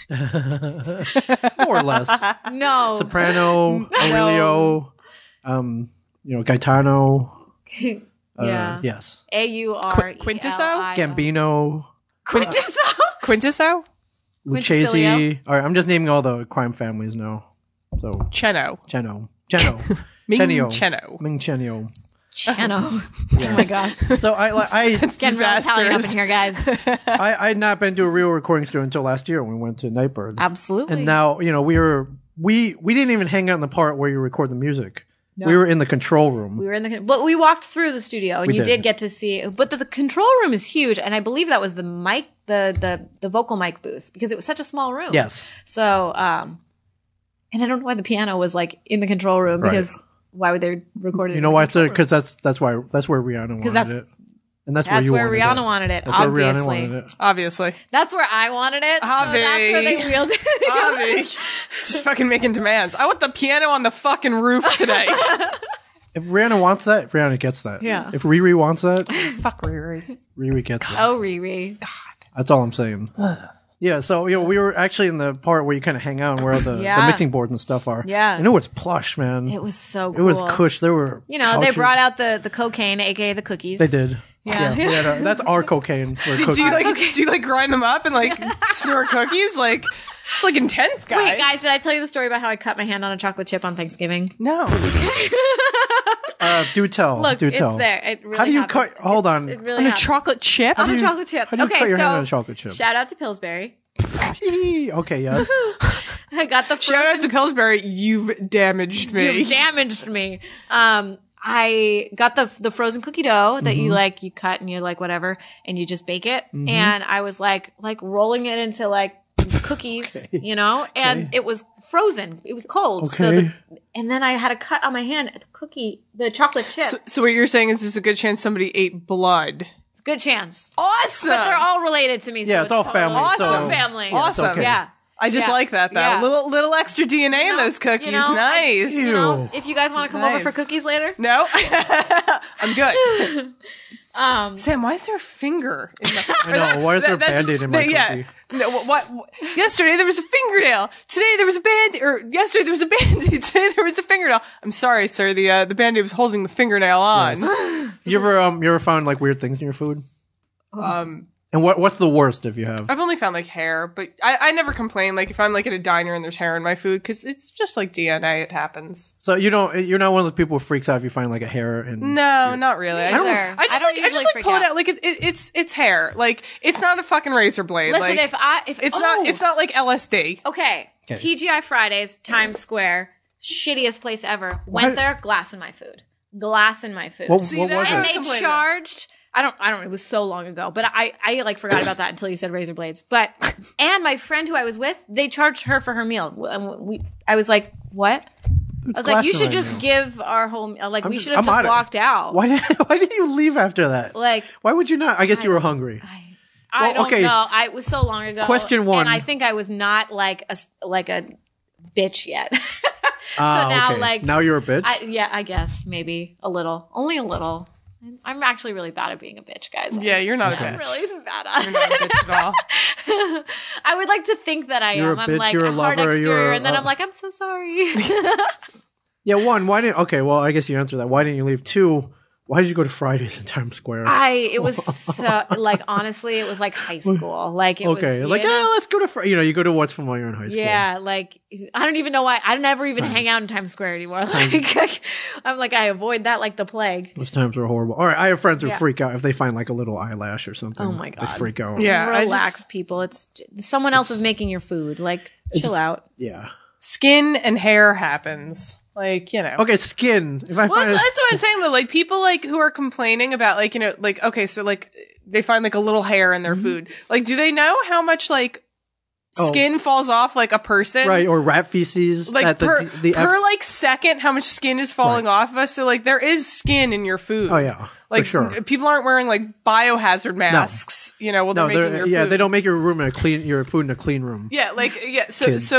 More or less. No. Soprano, Aurelio, Gaetano. Yeah. Yes. A-U-R-E-L-I-O. Quintiso? Gambino, Quintiso? Quintiso? Lucchese. All right, I'm just naming all the crime families now. So Cheno. Ming Ming Chenio. Cheno. Ming Chenio. Chano. Oh my gosh. So I Getting real Italian up in Disastrous. here, guys. I had not been to a real recording studio until last year when we went to Nightbird. Absolutely. And now, we didn't even hang out in the part where you record the music. No. We were in the control room. We were in but we walked through the studio, and We you did. did get to see. But the control room is huge, and I believe that was the mic, the vocal mic booth, because it was such a small room. Yes. So, and I don't know why the piano was like in the control room, Right. because why would they record it? You know why? Because that's where Rihanna wanted that's- it. And that's That's where where you Rihanna wanted wanted it. That's where Rihanna Obviously, wanted it. Obviously. that's where I wanted it. So Avi. that's where they wheeled it. Avi. Just fucking making demands. I want the piano on the fucking roof today. If Rihanna wants that, Rihanna gets that. Yeah. If Riri wants that, Fuck Riri. Riri gets it. Oh, Riri. That's all I'm saying. Yeah, so we were actually in the part where you kind of hang out and where the Yeah. mixing boards and stuff are. Yeah. And it was plush, man. It was so It cool. was cush. There were They couches. brought out the cocaine, aka the cookies. They did. Yeah. we had that's our cocaine. Do you like grind them up and like snort cookies? Like it's like intense, guys. Wait, guys, did I tell you the story about how I cut my hand on a chocolate chip on Thanksgiving? No. Do tell. Look, do it's tell. there. It really How do you happened. cut? Hold on. It really On a happened. chocolate chip? On a chocolate chip. How do you Okay, cut your so hand on a chocolate chip? shout out to Pillsbury. Okay, yes. I got the Shout out to Pillsbury. You've damaged me. You damaged me. I got the frozen cookie dough that you cut and you like whatever, and you just bake it. And I was like rolling it into like cookies, and it was frozen. It was cold. Okay. And then I had a cut on my hand. The chocolate chip. So what you're saying is there's a good chance somebody ate blood. It's a good chance. Awesome. But they're all related to me. Yeah, so it's all family, Awesome so- family. Yeah, it's Awesome. okay. Yeah. I just Yeah. like that though. Yeah. Little extra DNA in those cookies. Nice. Ew. If you guys want to come over Nice. for cookies later. No, I'm good. Um, Sam, why is there a finger in the? I know. Why is there a That's- Band-Aid in my yeah. cookie? No, what? Yesterday there was a fingernail. Today there was a band. Or yesterday there was a Band-Aid. Today there was a fingernail. I'm sorry, sir. The Band-Aid was holding the fingernail on. You ever found like weird things in your food? And what's the worst if you have? I've only found like hair, but I never complain. Like if I'm like at a diner and there's hair in my food, because it's just like DNA. It happens. So you're not one of the people who freaks out if you find like a hair in. No, not really. I don't just usually like freak pull it out. out. Like it's hair. Like it's not a fucking razor blade. listen, like, it's not like LSD. Okay. TGI Fridays, Times Square, shittiest place ever. Went there, glass in my food. Glass in my food. What See, was that- And it? they complain charged. I don't. It was so long ago, but I like forgot about that until you said razor blades. But and my friend who I was with, they charged her for her meal. I was like, what? I was like, you should just give our whole we should have just walked out. Why did you leave after that? Like, Why would you not? I guess you were hungry. I don't okay. know. It was so long ago. Question one. and I think I was not like a bitch yet. Okay. Now you're a bitch. I guess maybe a little, only a little. I'm actually really bad at being a bitch, guys. Yeah, you're not a I'm bitch. really bad at You're not a bitch at all. I would like to think that I You're am. a I'm bitch, like you're a a hard lover, exterior, you're a- and then I'm like, I'm so sorry. Yeah, one, why didn't? Okay, well, I guess you answered that. Why didn't you leave? Two, Why did you go to Fridays in Times Square? It was like, honestly, it was like high school. Like, it Okay, was, like, let's go to you go to what's from while you're in high school. yeah, like, I don't even know why. I never even hang out in Times Square anymore. Like, I'm like, I avoid that like the plague. Those times were horrible. All right, I have friends who freak out if they find like a little eyelash or something. Oh my God. They freak out. Yeah, Relax, people. It's someone else is making your food. Like, chill out. Yeah. Skin and hair happens. Like, you know. Okay, skin. If I Well, find that's what I'm saying though. Like people like who are complaining about like, you know, like, okay, so like they find like a little hair in their food. Like, do they know how much like skin falls off like a person? right, or rat feces. Like at per like second, how much skin is falling off of us? So like there is skin in your food. Oh yeah, like for sure. People aren't wearing like biohazard masks. You know, while they're making your food. they don't make your food in a clean room. Yeah, like So Kids.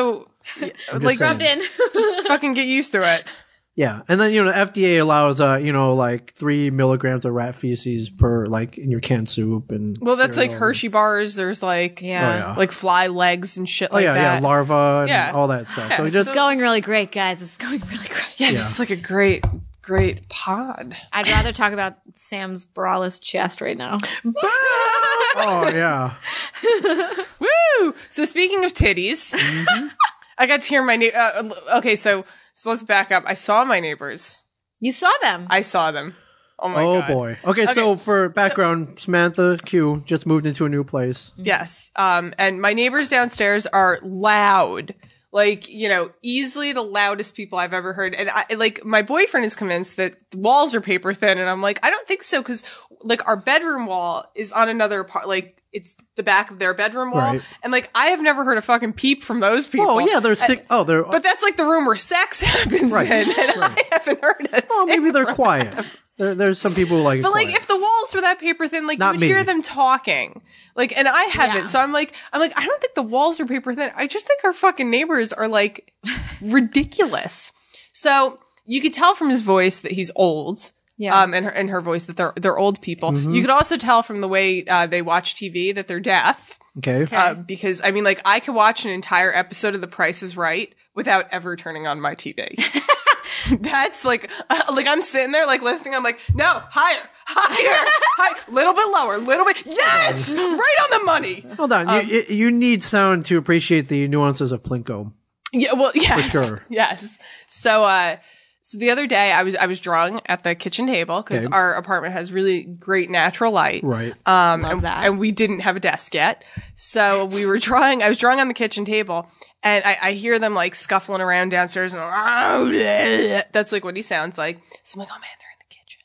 like rubbed in. just fucking get used to it. Yeah, and then FDA allows like 3 milligrams of rat feces per like in your canned soup and. Well, that's like cereal. Hershey bars. There's like like fly legs and shit like that. Yeah, larva and Yeah. all that stuff. Yeah, So It's going really great, guys. It's going really great. Yeah, this is like a great pod. I'd rather talk about Sam's braless chest right now. oh yeah. Woo! So speaking of titties, I got to hear my okay, so let's back up. I saw my neighbors. You saw them. I saw them. Oh my Oh god. boy. Okay, so for background, Samantha Q just moved into a new place. Yes. And my neighbors downstairs are loud. Like, easily the loudest people I've ever heard. And my boyfriend is convinced that the walls are paper thin. And I'm like, I don't think so. Cause like our bedroom wall is on another part. Like it's the back of their bedroom wall. Right. And like, I have never heard a fucking peep from those people. Oh yeah, they're sick. But that's like the room where sex happens Right. in. And I haven't heard it. Well, maybe they're quiet. There's some people who like. But like, quiet. if the walls were that paper thin, like Not you would me. hear them talking. Like, and I haven't. Yeah. So I'm like, I don't think the walls are paper thin. I just think our fucking neighbors are like ridiculous. So you could tell from his voice that he's old. Yeah. And her voice that they're old people. You could also tell from the way they watch TV that they're deaf. Okay. Because I could watch an entire episode of The Price is Right without ever turning on my TV. That's like I'm sitting there like listening. I'm like, no, higher, little bit lower, little bit. Yes, right on the money. Hold on. You need sound to appreciate the nuances of Plinko. Yeah, well, yes, For sure. yes. So the other day I was drawing at the kitchen table because Okay. our apartment has really great natural light. Right. Love that. And we didn't have a desk yet. So I was drawing on the kitchen table and I hear them like scuffling around downstairs and that's like what he sounds like. So I'm like, oh man, they're in the kitchen.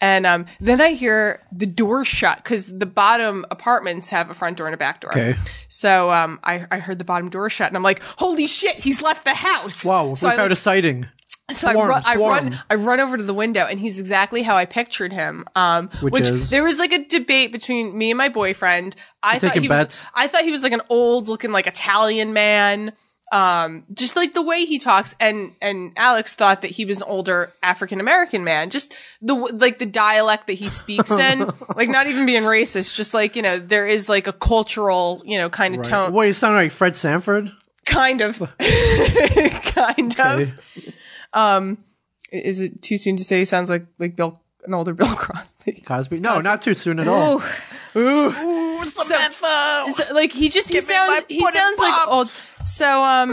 And then I hear the door shut because the bottom apartments have a front door and a back door. Okay. So I heard the bottom door shut and I'm like, holy shit, he's left the house. Wow. So Without a sighting. So Swarm. I run over to the window and he's exactly how I pictured him. Which is? There was like a debate between me and my boyfriend. I thought he was like an old looking like Italian man. Just like the way he talks and Alex thought that he was an older African American man. Just the dialect that he speaks in, like not even being racist, just like, there is like a cultural, kind of tone. What, you sound like Fred Sanford? Kind of. Kind Okay. of. Is it too soon to say he sounds like an older Bill Crosby? Cosby? No, not too soon at all. Ooh, Samantha. So, like he sounds like old. So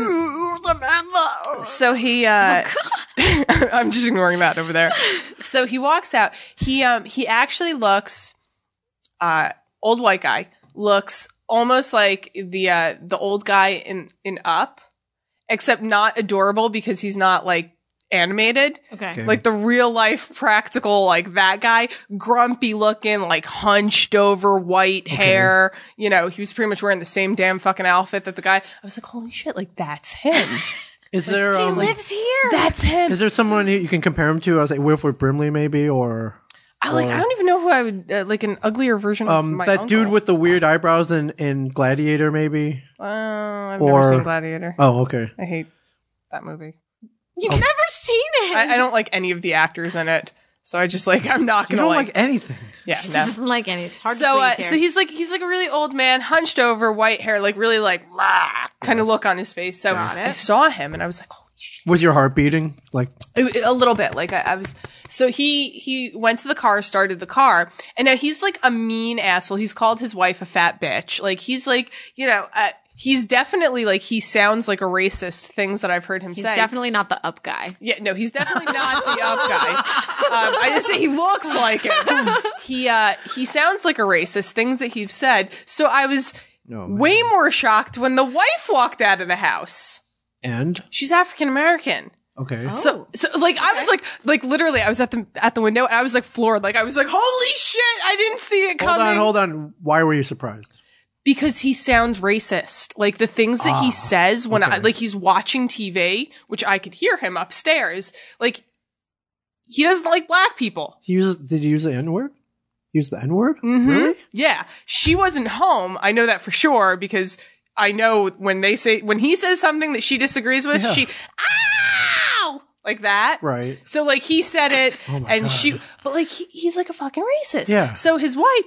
Samantha. so he I'm just ignoring that over there. So he walks out. He actually looks old white guy looks almost like the old guy in Up, except not adorable because he's not like animated. Okay. Like the real life practical, like that guy, grumpy looking, like hunched over, white hair. He was pretty much wearing the same damn fucking outfit that the guy. I was like, holy shit, like that's him. Is there He lives here. That's him. is there someone you can compare him to? I was like Wilford Brimley, maybe, or I don't even know who I would like an uglier version of my that uncle. dude with the weird eyebrows in Gladiator, maybe. I've never seen Gladiator. Oh, okay. I hate that movie. You've never seen it. I don't like any of the actors in it, so I just like I'm not You gonna don't like anything. Yeah, He no. doesn't like any. It's hard to So please so here. he's like a really old man, hunched over, white hair, like really like kind of look on his face. So Got it. I saw him and I was like, holy shit. Was your heart beating? Like, A little bit. Like I was. So he went to the car, started the car, and now he's like a mean asshole. He's called his wife a fat bitch. Like he's like, he's definitely like, he sounds like a racist, things that I've heard him say. He's definitely not the up guy. Yeah, no, he's definitely not the up guy. I just say he looks like it. He sounds like a racist, things that he's said. So I was way more shocked when the wife walked out of the house. And? She's African American. Okay. Oh. So like, I was like literally, I was at the window and I was like floored. Like I was like, holy shit, I didn't see it coming. Hold on. Why were you surprised? Because he sounds racist. Like the things that he says when he's watching TV, which I could hear him upstairs. Like he doesn't like black people. Did he use the N-word? Use the N-word? Mm-hmm. Really? Yeah. She wasn't home. I know that for sure because I know when he says something that she disagrees with, she, ow! Like that. Right. So like he said it and God. but like he's like a fucking racist. Yeah. So his wife,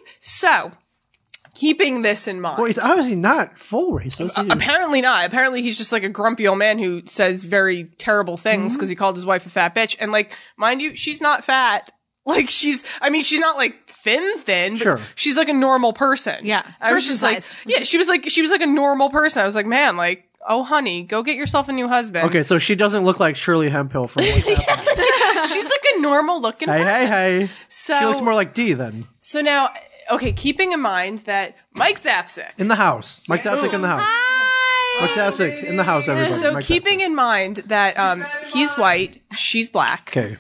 keeping this in mind. Well, he's obviously not full racist. Apparently not. Apparently he's just like a grumpy old man who says very terrible things because he called his wife a fat bitch. And like, mind you, she's not fat. Like she's not like thin, but she's like a normal person. Yeah. I was just like, she was like a normal person. I was like, man, like, oh honey, go get yourself a new husband. Okay, so she doesn't look like Shirley Hemphill from What's Happening. She's like a normal looking person. Hey. So she looks more like Dee then. So now, okay, keeping in mind that Mike Zapsik. In the house. Mike Zapsik in the house. Hi. Mike Zapsik in the house, everybody. So Mike keeping in mind that he's white, she's black. Okay.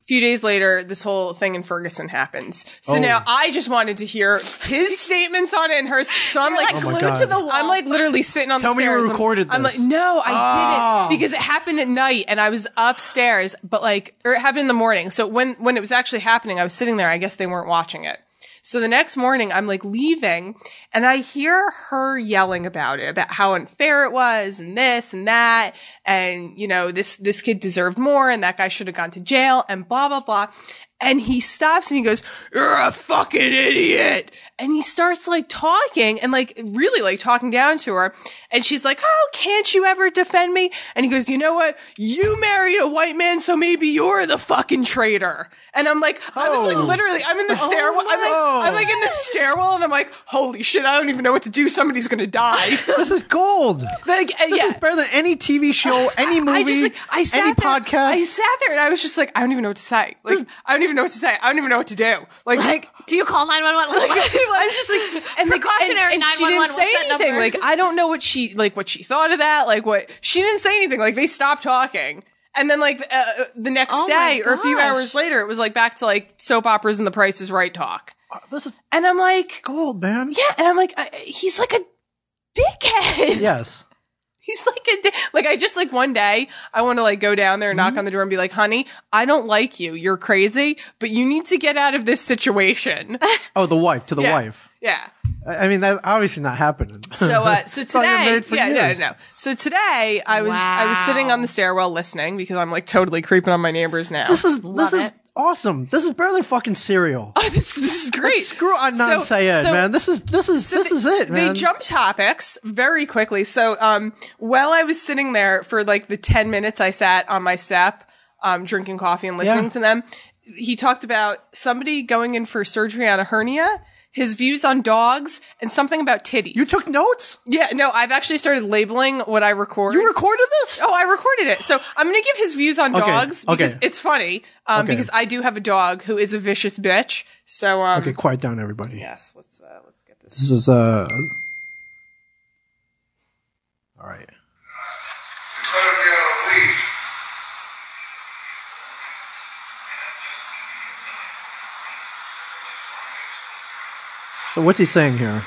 A few days later, this whole thing in Ferguson happens. So now I just wanted to hear his statements on it and hers. So I'm like my glued God. to the wall. I'm like literally sitting on Tell the me stairs. you recorded I'm this. like, no, I didn't. Because it happened at night and I was upstairs, but or it happened in the morning. So when it was actually happening, I was sitting there. I guess they weren't watching it. So the next morning, I'm like leaving and I hear her yelling about it, about how unfair it was and this and that. And, this kid deserved more and that guy should have gone to jail and blah, blah, blah. And he stops and he goes, "You're a fucking idiot." And he starts like talking and like really like talking down to her. And she's like, "Oh, can't you ever defend me?" And he goes, "You know what? You married a white man, so maybe you're the fucking traitor." And I'm like, I was like literally, I'm in the stairwell. I'm like in the stairwell and I'm like, holy shit, I don't even know what to do. Somebody's going to die. This is gold. This is better than any TV show, any movie, any podcast. I sat there and I was just like, I don't even know what to say. Like, I don't even know what to say. I don't even know what to do. Like do you call 911? I'm just like, and precautionary and she didn't say anything. Like, I don't know what she thought of that. Like, what she didn't say anything. Like, they stopped talking. And then like the next day or a few hours later, it was like back to like soap operas and The Price is Right talk. And I'm like, gold, man. Yeah. And I'm like, he's like a dickhead. Yes. He's like like I just like one day I want to like go down there and knock on the door and be like, "Honey, I don't like you. You're crazy, but you need to get out of this situation." Oh, the wife to the wife. Yeah. I mean, that's obviously not happening. So today, no. So today I was sitting on the stairwell listening because I'm like totally creeping on my neighbors now. This is awesome. This is better than fucking Serial. Oh, this is great. Screw Adnan Syed, man. This is it, man. They jump topics very quickly. So while I was sitting there for like the 10 minutes I sat on my step drinking coffee and listening to them, he talked about somebody going in for surgery on a hernia, his views on dogs, and something about titties. You took notes? Yeah, no, I've actually started labeling what I record. You recorded this? Oh, I recorded it. So I'm going to give his views on dogs because it's funny. Because I do have a dog who is a vicious bitch. So okay, quiet down, everybody. Yes, let's get this. This is all right. So what's he saying here?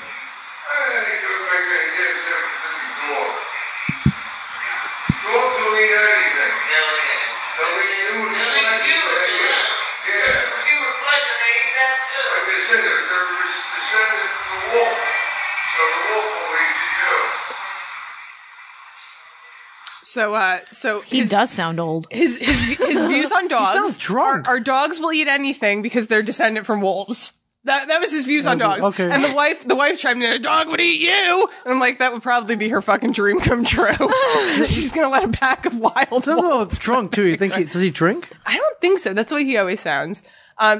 So he does sound old. His views on dogs sounds drunk. Are dogs will eat anything because they're descendant from wolves. That was his views on dogs. Okay. And the wife chimed in, "A dog would eat you." And I'm like, that would probably be her fucking dream come true. She's gonna let a pack of wild wolves. He's a little drunk too. You think does he drink? I don't think so. That's the way he always sounds.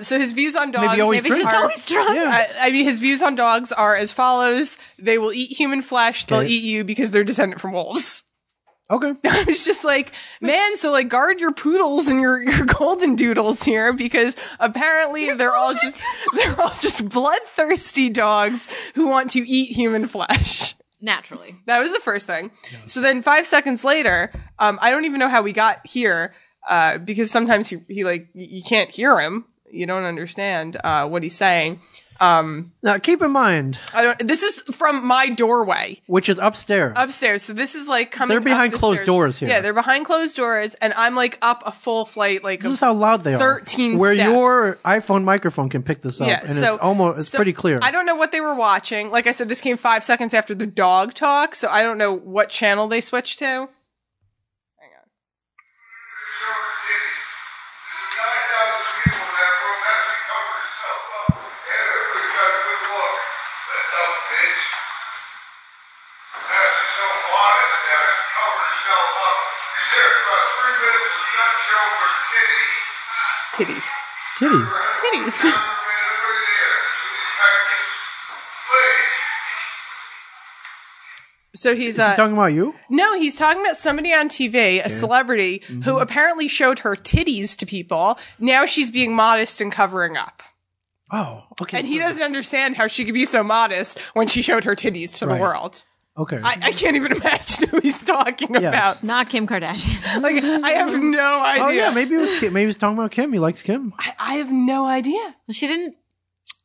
So his views on dogs. Maybe always Maybe he's drunk. always drunk. Yeah. I mean, his views on dogs are as follows: they will eat human flesh. They'll Okay. eat you because they're descendant from wolves. Okay. I was just like, man, so like guard your poodles and your golden doodles here, because apparently they're all just bloodthirsty dogs who want to eat human flesh. Naturally. That was the first thing. So then 5 seconds later, I don't even know how we got here, because sometimes he like, you can't hear him. You don't understand what he's saying. Now, keep in mind, This is from my doorway. which is upstairs. Upstairs. So this is like coming They're behind up the closed stairs. doors here. Yeah, they're behind closed doors, and I'm like up a full flight, like This is how loud they are. 13 Where steps. your iPhone microphone can pick this up, Yeah, and so it's pretty clear. I don't know what they were watching. Like I said, this came 5 seconds after the dog talk, so I don't know what channel they switched to. Hang on. Titties. Titties. Titties. So he's Is he talking about you? no, he's talking about somebody on TV, a celebrity who apparently showed her titties to people. Now she's being modest and covering up. Oh, okay. And he doesn't understand how she could be so modest when she showed her titties to the Right. world. Okay. I can't even imagine who he's talking about. Not Kim Kardashian. Like, I have no idea. oh yeah, maybe it was Kim. Maybe he's talking about Kim. He likes Kim. I have no idea. She didn't.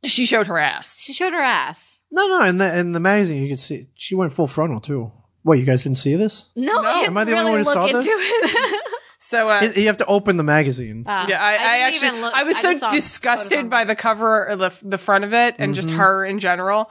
She showed her ass. She showed her ass. No. In the magazine, you could see she went full frontal too. What, you guys didn't see this? No, I didn't Am I the only really one who look saw into this? it. So, You have to open the magazine. yeah, I didn't actually, even look. I was I so just saw disgusted photos by the cover or the front of it and just her in general.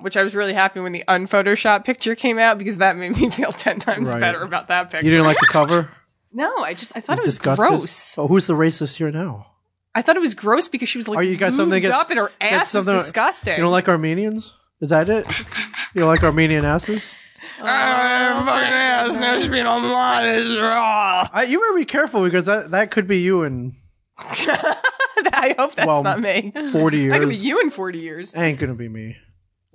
Which I was really happy when the unphotoshopped picture came out, because that made me feel 10 times Right. better about that picture. You didn't like the cover? No, I thought it was Disgusted? gross. Oh, who's the racist here now? I thought it was gross because she was like Are you got something lubed against? up and her got ass is something- disgusting. You don't like Armenians? Is that it? You don't like Armenian asses? fucking ass. Now she's being all modest. You better be careful, because that could be you in I hope that's not me. 40 years. That could be you in 40 years. Ain't gonna be me.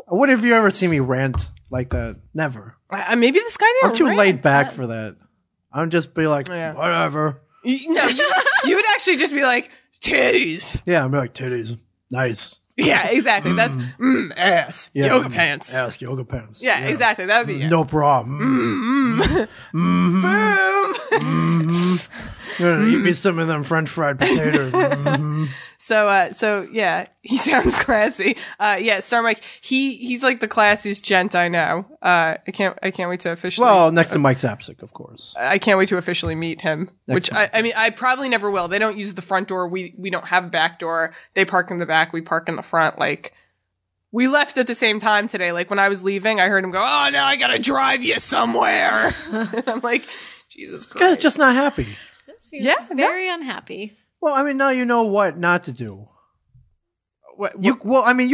What have you ever seen me rant like that? Never. Maybe this guy didn't I'm too rant. laid back for that. I'm just be like, Yeah. whatever. No, you would actually just be like, titties. Yeah, I'm like, titties. Nice. Yeah, exactly. That's ass. Yeah, Yoga pants. Ass, yoga pants. Yeah, exactly. That would be it. No problem. Boom. Eat me some of them French fried potatoes. So yeah, he sounds classy. Yeah, Star Mike, he's like the classiest gent I know. I can't wait to officially. Well, next to Mike Zapsik, of course. I can't wait to officially meet him. Next Which I mean, I probably never will. They don't use the front door. We don't have a back door. They park in the back. We park in the front. Like, we left at the same time today. Like, when I was leaving, I heard him go, "Oh, now I gotta drive you somewhere." And I'm like, Jesus This guy's Christ. just not happy. Yeah, very unhappy. Well, I mean, now you know what not to do. What, You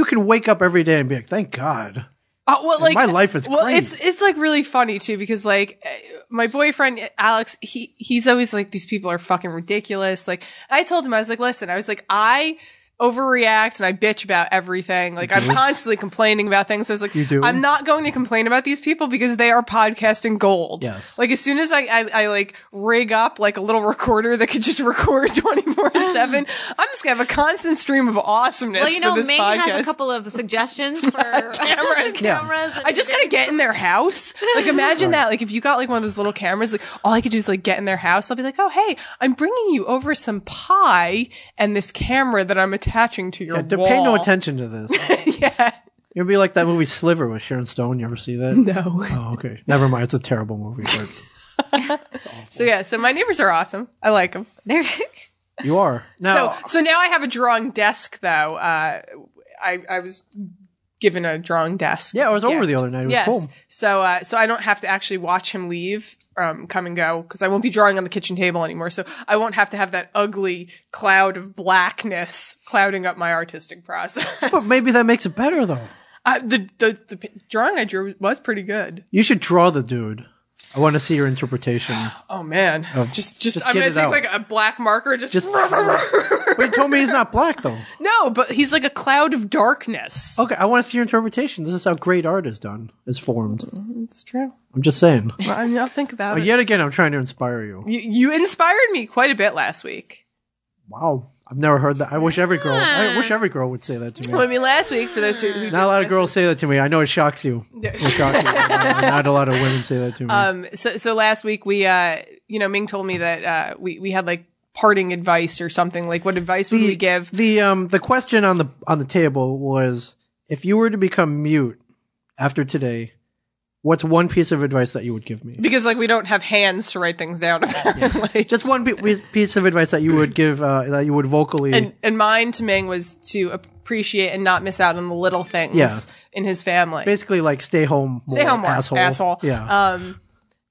can wake up every day and be like, thank God. well, like my life is well, great. it's like really funny too, because like my boyfriend Alex, he's always like, these people are fucking ridiculous. Like, I told him, I was like, listen, I overreact and I bitch about everything. Like, I'm constantly complaining about things. So I was like, You do? I'm not going to complain about these people because they are podcasting gold. Yes. Like, as soon as I like rig up like a little recorder that could just record 24/7, I'm just gonna have a constant stream of awesomeness. Well, you know, for this Ming podcast. has a couple of suggestions for Cameras. cameras. I just gotta get in their house. Like, imagine that. Like, if you got like one of those little cameras, like all I could do is like get in their house. I'll be like, oh, hey, I'm bringing you over some pie and this camera that I'm attaching to your wall. Pay no attention to this. Yeah. It'll be like that movie Sliver with Sharon Stone. You ever see that? No. Oh, okay. Never mind. It's a terrible movie. But So yeah. So my neighbors are awesome. I like them. you are. Now, So now I have a drawing desk though. I was given a drawing desk. yeah, as I a was over gift. the other night. It was Yes. cool. So I don't have to actually watch him leave, come and go, because I won't be drawing on the kitchen table anymore. So I won't have to have that ugly cloud of blackness clouding up my artistic process. But maybe that makes it better, though. The drawing I drew was pretty good. You should draw the dude. I want to see your interpretation. Oh man, just I'm get gonna it take out. like a black marker, just. But you told me he's not black though. No, but he's like a cloud of darkness. Okay, I want to see your interpretation. This is how great art is done, is formed. It's true. I'm just saying. Well, I mean, I'll think about it. Yet again, I'm trying to inspire you. You inspired me quite a bit last week. Wow, I've never heard that. I wish every girl would say that to me. Well, I mean, last week for those who Not a lot of girls say that to me. I know it shocks you. It shocks you. Not a lot of women say that to me. So last week we, Ming told me that we had like parting advice or something. Like, what advice would we give? The question on the table was, if you were to become mute after today, what's one piece of advice that you would give me? Because like we don't have hands to write things down. Apparently, just one piece of advice that you would give, that you would vocally. And mine to Ming was to appreciate and not miss out on the little things in his family. Basically, like stay home more, asshole. Yeah.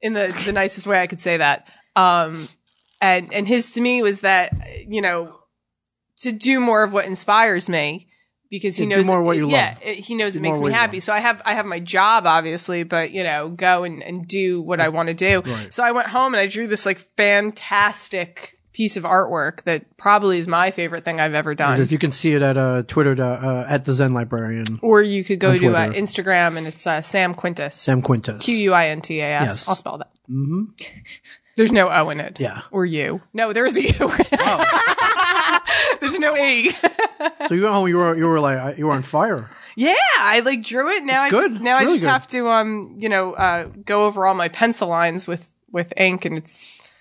In the nicest way I could say that. And his to me was that, to do more of what inspires me. Because he knows do more what you love. Yeah, he knows it makes me happy. So I have my job obviously, but go and do what I want to do. Right. So I went home and I drew this like fantastic piece of artwork that probably is my favorite thing I've ever done. You can see it at Twitter at the Zen Librarian. Or you could go to Instagram and it's Sam Quintus. Sam Quintus. Quintas. Yes. I'll spell that. Mm-hmm. There's no O in it. Yeah. Or U. No, there is a U. Oh. There's no E. So you were on fire. Yeah, I like drew it. Now I just have to go over all my pencil lines with ink, and it's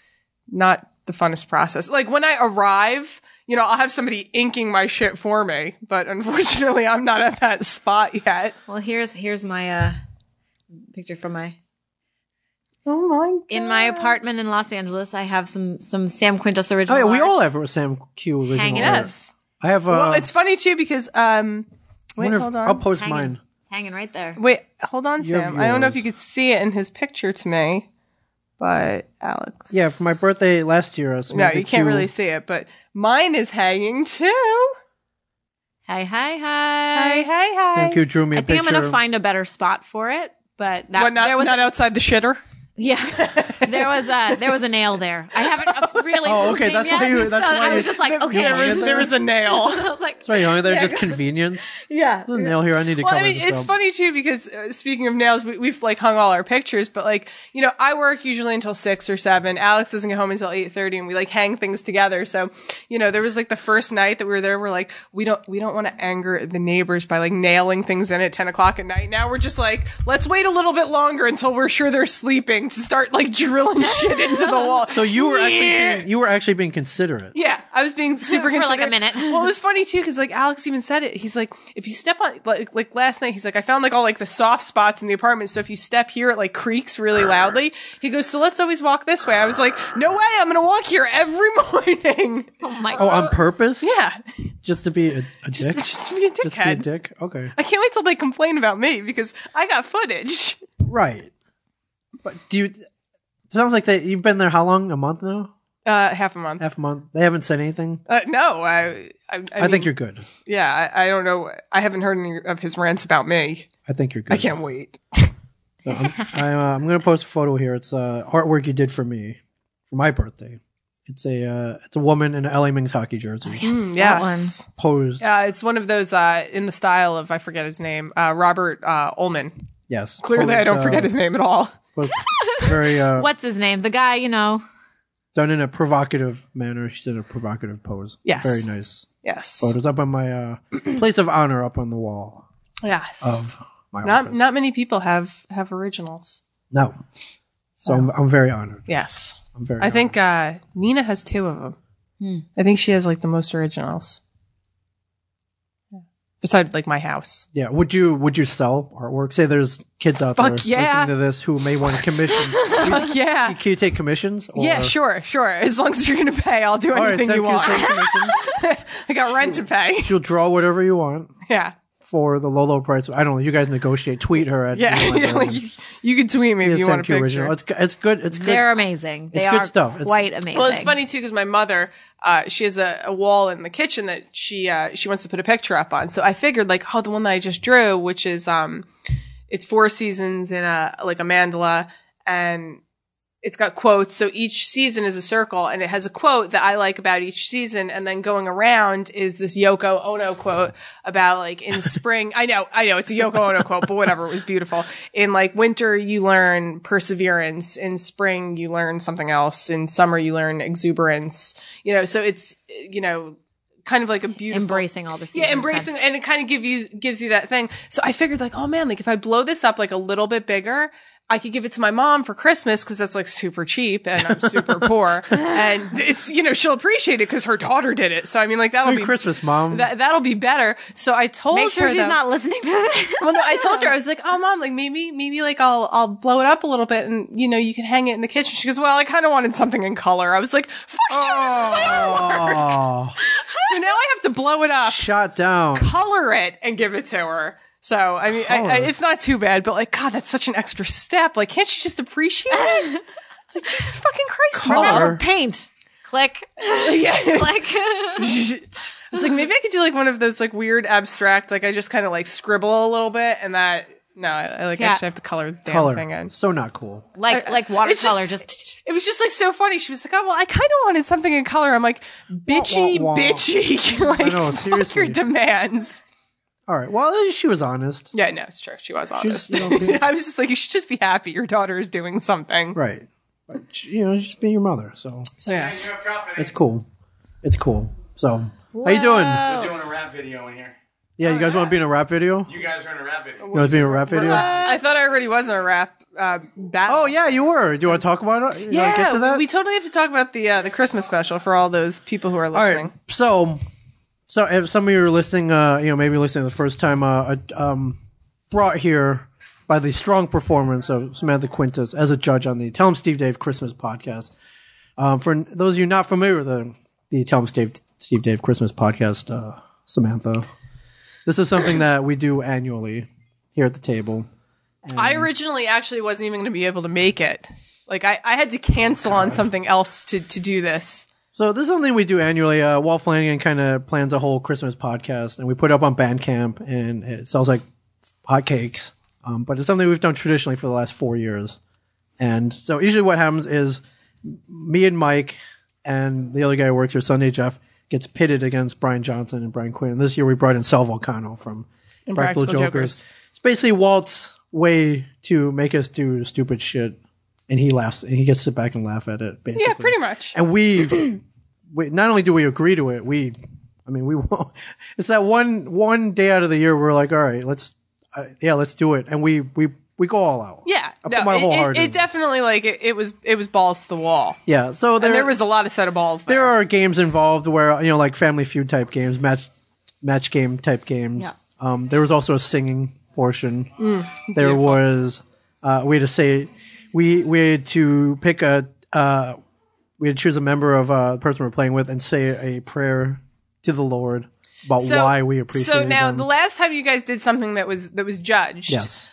not the funnest process. Like when I arrive, I'll have somebody inking my shit for me, but unfortunately I'm not at that spot yet. Well, here's my picture from my. Oh my God. In my apartment in Los Angeles, I have some Sam Quintus original. Oh yeah, we art all have a Sam Q original. hanging art. us. I have. Well, it's funny too because wait, hold on. I'll post Hanging. mine. It's hanging right there. Wait, hold on, You have Sam. I don't know if yours. you could see it in his picture to me, but Alex. Yeah, for my birthday last year. No, Samantha you can't Q- really see it, but mine is hanging too. Hi. Hi. Sam Q drew me a I think picture. I'm gonna find a better spot for it, but that What, there was not outside the shitter? yeah, there was a nail there. I haven't really. Oh, moved okay, it that's yet, why you- that's so why I was you- just like, okay, There was a nail. I was like, That's right, they're just convenience. yeah. There's a nail here. I need to Well, cover I mean, this it's up. funny too because speaking of nails, we've like hung all our pictures, but like I work usually until 6 or 7. Alex doesn't get home until 8:30, and we like hang things together. So there was like the first night that we were there, we're like, we don't want to anger the neighbors by like nailing things in at 10 o'clock at night. Now we're just like, let's wait a little bit longer until we're sure they're sleeping to start like drilling shit into the wall. So you were actually being considerate. Yeah, I was being super For like a considerate. minute. Well, it was funny too because like Alex even said it. He's like, if you step on like last night, he's like, I found like all like the soft spots in the apartment. So if you step here, it like creaks really loudly. He goes, so let's always walk this way. I was like, no way, I'm gonna walk here every morning. Oh my Oh, god. on purpose? Yeah, Just to be a dick? just to be a Just to be a dickhead. dick? Okay. I can't wait till they complain about me because I got footage. Right. But it sounds like you've been there how long? A month now? Half a month. Half a month? They haven't said anything? No, I I think you're good. Yeah, I don't know. I haven't heard any of his rants about me. I think you're good. I can't wait. So I'm going to post a photo here. It's artwork you did for me for my birthday. It's a woman in an LA Ming's hockey jersey. Yes, Yes. that one. Posed. It's one of those in the style of I forget his name, Robert Ullman. Yes. Clearly, I don't forget his name at all. Posed very What's his name? The guy, done in a provocative manner. She did a provocative pose. Yes. Very nice Yes. photos up on my place of honor up on the wall Yes. of my office. Not many people have originals. No. So I'm very honored. Yes. I'm very. I think Nina has 2 of them. I think she has like the most originals. Yeah. Besides like my house. Yeah. Would you sell artwork? Say there's kids out there Fuck yeah. listening to this who may want to commission. Fuck yeah. Can you take commissions? Or, Yeah, sure. As long as you're going to pay, I'll do All right, anything you Sam Q's want. taking commissions. I got rent to pay. She'll draw whatever you want Yeah. for the low price. I don't know. You guys negotiate. Tweet her at Yeah. Like you can tweet me if you want a picture. original. It's good. It's good. They're amazing. They It's are good stuff. It's- quite amazing. Well, it's funny too because my mother, she has a wall in the kitchen that she wants to put a picture up on. So I figured like, the one that I just drew, which is it's 4 seasons in a mandala, and it's got quotes. So each season is a circle and it has a quote that I like about each season. And then going around is this Yoko Ono quote about like in spring. I know it's a Yoko Ono quote, but whatever. It was beautiful. In like winter, you learn perseverance. In spring, you learn something else. In summer, you learn exuberance, so it's, kind of like a beautiful embracing all the seasons. Yeah, embracing, and it kind of gives you that thing. So I figured like, oh man, like if I blow this up like a little bit bigger, I could give it to my mom for Christmas because that's like super cheap and I'm super poor. And it's, she'll appreciate it because her daughter did it. So I mean, like that'll Merry be Christmas, Mom. That'll be better. So I told Make sure her she's not listening to this. Well, no, I told her, I was like, oh mom, like maybe like I'll blow it up a little bit and you can hang it in the kitchen. She goes, well, I kind of wanted something in color. I was like, fuck you, Oh, So now I have to blow it up, shot down. color it, and give it to her. So, I mean, it's not too bad, but like, God, that's such an extra step. Like, can't you just appreciate it? It's like, Jesus fucking Christ, Color. Mom. Remember, paint. Click. Yeah. Click. I was like, maybe I could do like one of those like weird abstract, like I just kind of like scribble a little bit and that, no, I like actually have to color the damn thing in. So not cool. Like watercolor, just It was just like so funny. She was like, oh, well, I kind of wanted something in color. I'm like, bitchy. Like, I know, fuck seriously. your demands. All right. Well, she was honest. Yeah, no, it's true. She was honest. She's, I was just like, you should just be happy your daughter is doing something. Right. But, she's just being your mother. So Yeah. it's cool. It's cool. So how you doing? They're doing a rap video in here. Yeah, you guys want to be in a rap video? You guys are in a rap video. You want to be in a rap video? I thought I already was in a rap battle. Oh yeah, you were. Do you want to talk about it? You want to get to that? we totally have to talk about the Christmas special for all those people who are All listening. right. So if some of you are listening, maybe listening the first time, brought here by the strong performance of Samantha Quintus as a judge on the Tell 'em Steve Dave Christmas podcast. For those of you not familiar with the Tell 'em Steve Dave Christmas podcast, Samantha, this is something that we do annually here at the table. I originally actually wasn't even going to be able to make it. Like I had to cancel on something else to do this. So this is something we do annually. Walt Flanagan kind of plans a whole Christmas podcast, and we put it up on Bandcamp, and it sells like hotcakes. But it's something we've done traditionally for the last 4 years. And so usually what happens is me and Mike and the other guy who works here, Sunday Jeff, gets pitted against Brian Johnson and Brian Quinn. And this year we brought in Sal Volcano from Practical Jokers. It's basically Walt's way to make us do stupid shit. And he laughs, and he gets to sit back and laugh at it, basically. Yeah, pretty much. And we not only do we agree to it, we won't. It's that one day out of the year where we're like, all right, let's do it, and we go all out. Yeah, I put my whole heart in. It definitely it was balls to the wall. Yeah, so There was a lot of set of balls there. There are games involved where like Family Feud type games, match game type games. Yeah. There was also a singing portion. There beautiful. was we had to say we had to pick we had to choose a member of the person we're playing with and say a prayer to the Lord about why we appreciate them. So now the last time you guys did something that was judged. Yes.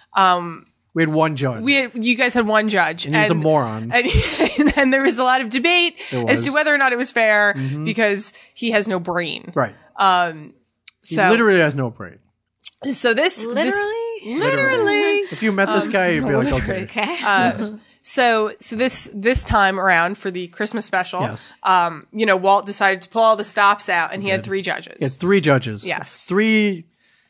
We had one judge. You guys had one judge. And he's a moron. And then there was a lot of debate as to whether or not it was fair because he has no brain. Right. He So literally has no brain. So literally. If you met this guy, you'd be like, okay. Okay. So this time around for the Christmas special, Yes. Walt decided to pull all the stops out, and he had 3 judges. He had 3 judges. Yes. 3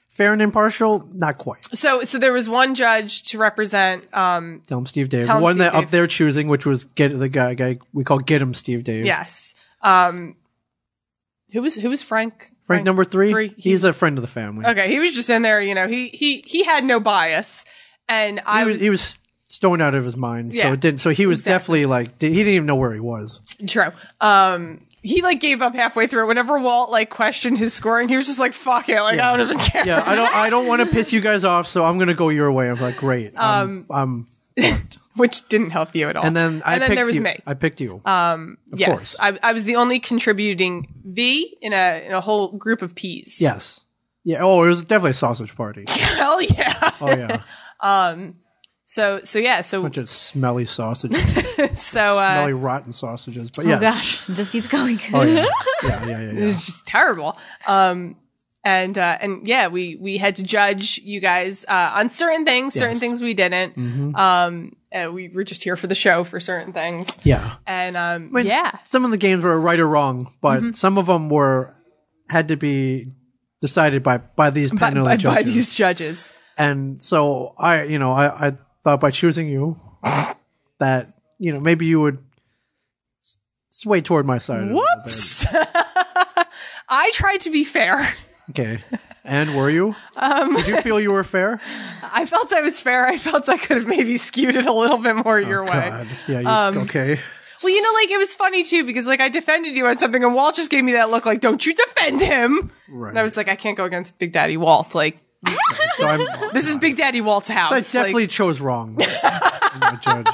fair and impartial, not quite. So there was one judge to represent. Tell him Steve Dave. Tell 'em One Steve that Dave. of their choosing, which was the guy we call Get Him Steve Dave. Yes. Who was Frank? Frank number 3. He- He's a friend of the family. Okay, he was just in there. He had no bias, and He was stoned out of his mind, so Yeah, it didn't. So he was exactly. definitely like he didn't even know where he was. true. He gave up halfway through. Whenever Walt questioned his scoring, he was just like, "Fuck it!" I don't even care. Yeah, I don't want to piss you guys off, so I'm gonna go your way. I'm like, great. I'm fucked. Which didn't help you at all. And then there was you. me. I picked you. Yes, course. I was the only contributing V in a whole group of P's. Yes. Yeah. Oh, it was definitely a sausage party. Hell yeah. Oh yeah. So Bunch of smelly sausages, so smelly rotten sausages. But Oh yes. gosh, it just keeps going. Oh yeah. Yeah. it's just terrible. And yeah, we had to judge you guys, on certain things, certain things we didn't. We were just here for the show for certain things. Yeah. And, I mean, some of the games were right or wrong, but some of them had to be decided by these panel judges. By these judges. And so I thought by choosing you that, maybe you would sway toward my side. Whoops. I tried to be fair. Okay. And were you? Did you feel you were fair? I felt I was fair. I felt I could have maybe skewed it a little bit more your way. God. Yeah. Okay. Well, it was funny too because I defended you on something and Walt just gave me that look like, don't you defend him. Right. And I was like, I can't go against Big Daddy Walt. Like, so this is Big Daddy Walt's house. So I definitely chose wrong. I'm a judge.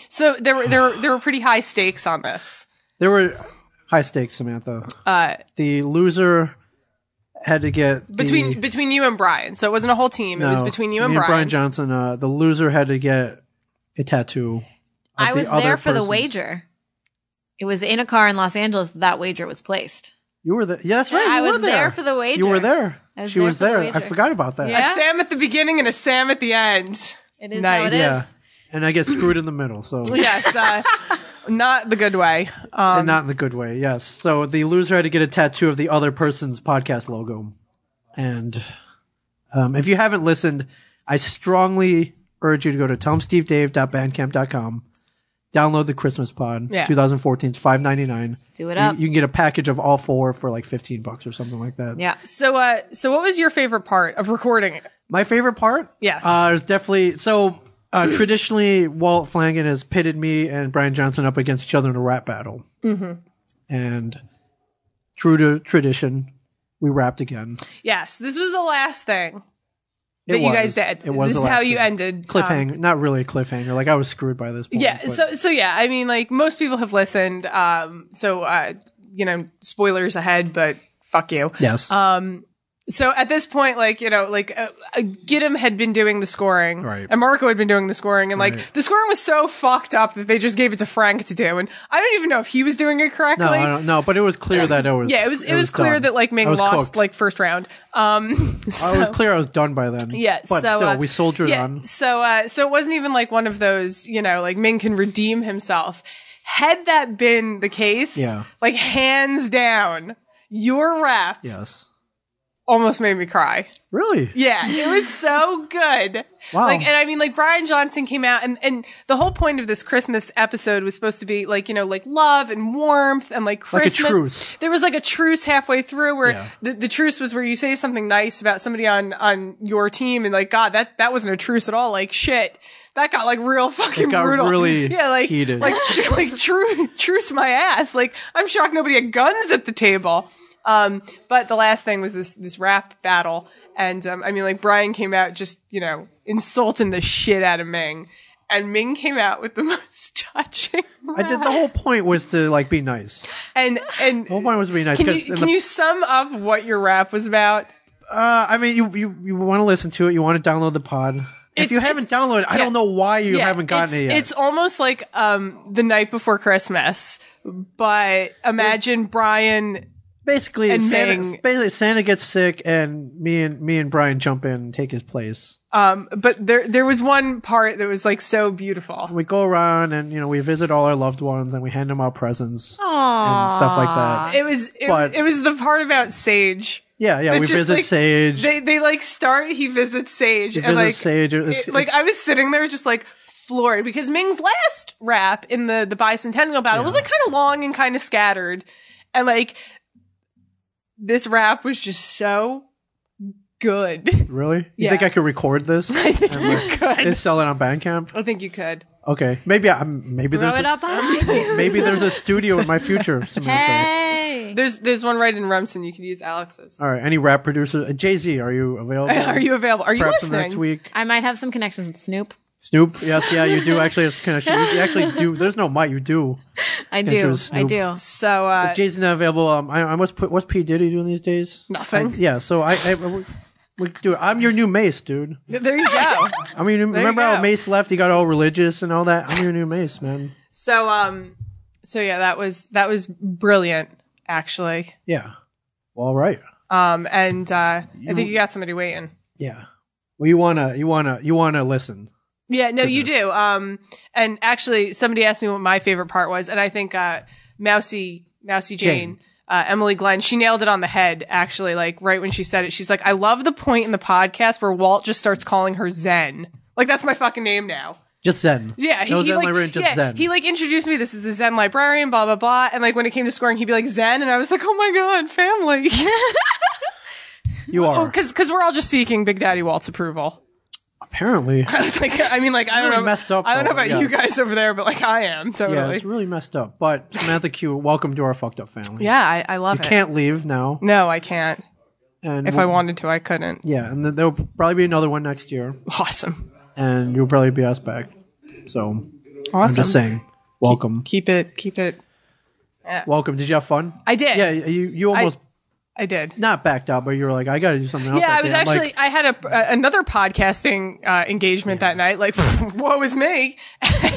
So there were pretty high stakes on this. There were high stakes, Samantha. The loser had to get between you and Brian. So it wasn't a whole team. It was between you and Brian. Brian Johnson. The loser had to get a tattoo. I was there for the wager. It was in a car in Los Angeles that wager was placed. You were there. Yeah, that's right. I was there for the wager. You were there. She was there. I forgot about that. Yeah? A Sam at the beginning and a Sam at the end. It is nice. How it is. Yeah. And I get screwed in the middle. So yes, not the good way. And not in the good way. Yes. So the loser had to get a tattoo of the other person's podcast logo. And if you haven't listened, I strongly urge you to go to tellhimstevedave.bandcamp.com. Download the Christmas Pod. 2014. It's $5.99. Do it up. You can get a package of all 4 for like $15 or something like that. Yeah. So what was your favorite part of recording it? My favorite part? Yes. It was definitely traditionally, Walt Flanagan has pitted me and Brian Johnson up against each other in a rap battle. Mm-hmm. And true to tradition, we rapped again. Yes. This was the last thing that you guys did. It was. This is how you ended. Cliffhanger. Not really a cliffhanger. Like I was screwed by this point. Yeah. So yeah. I mean, like most people have listened. Spoilers ahead, but fuck you. Yes. So at this point, Gidim had been doing the scoring, right, and Marco had been doing the scoring, and the scoring was so fucked up that they just gave it to Frank to do, and I don't even know if he was doing it correctly. No, I don't know, but it was clear that it was. Yeah, it was clear done. that Ming lost cooked. first round. It was clear I was done by then. Yeah, but still, we soldiered on. So it wasn't even like one of those, Ming can redeem himself. Had that been the case, hands down, your rap, yes, almost made me cry. Really? Yeah, it was so good. Wow. Brian Johnson came out and the whole point of this Christmas episode was supposed to be love and warmth and Christmas. Like a truce. There was a truce halfway through where the truce was where you say something nice about somebody on your team and God, that wasn't a truce at all. Shit. That got real fucking brutal. Really heated. Truce my ass. I'm shocked nobody had guns at the table. But the last thing was this rap battle. And, Brian came out just, insulting the shit out of Ming. And Ming came out with the most touching rap. The whole point was to, be nice. And the whole point was to be nice. Can you sum up what your rap was about? You want to listen to it. You want to download the pod. If you haven't downloaded, I don't know why you haven't gotten it yet. It's almost like, the night before Christmas. But imagine Brian... Basically, Santa gets sick, and me and Brian jump in and take his place. But there was one part that was so beautiful. We go around and we visit all our loved ones and we hand them out presents and stuff like that. It was the part about Sage. Yeah, we visit Sage. They start. He visits Sage, Sage. I was sitting there just floored because Ming's last rap in the bicentennial battle was kind of long and kind of scattered, and this rap was just so good. Really? You think I could record this? I think you could. And sell it on Bandcamp? I think you could. Okay. Maybe Throw it up on iTunes. Maybe there's a studio in my future. Hey. There's one right in Rumson. You could use Alex's. All right. Any rap producer? Jay-Z, are you available? Are you available? Are you Perhaps listening? Next week. I might have some connections with Snoop. Snoop? Yes, you do actually have connection. You actually do. There's no might. You do. I do. So, if Jay's not available, what's P. Diddy doing these days? Nothing. So we do it. I'm your new Mace, dude. There you go. Remember how Mace left? He got all religious and all that? I'm your new Mace, man. So yeah, that was brilliant, actually. Yeah. Well, all right. And I think you got somebody waiting. Yeah. Well, you wanna listen. Yeah, no, you do. And actually, somebody asked me what my favorite part was, and I think Mousy Jane. Emily Glenn, she nailed it on the head, actually, like right when she said it. She's like, I love the point in the podcast where Walt just starts calling her Zen. Like, that's my fucking name now. Just Zen. Yeah, Zen. He like introduced me. This is the Zen librarian, blah blah blah. And like when it came to scoring, he'd be like Zen, and I was like, oh my god, family. You are because we're all just seeking Big Daddy Walt's approval. Apparently, I mean, like I don't know, messed up. I don't know though, about you guys over there, but like I am totally. Yeah, it's really messed up. But Samantha Q, welcome to our fucked up family. Yeah, I love it. You can't leave now. No, I can't. And if I wanted to, I couldn't. Yeah, and then there'll probably be another one next year. Awesome. And you'll probably be asked back. So awesome. I'm just saying, welcome. Keep it. Yeah. Welcome. Did you have fun? I did. Yeah, you almost. I did. Not backed out, but you were like, I got to do something else. Yeah, I was actually, like, I had another podcasting engagement that night. Like, woe is me.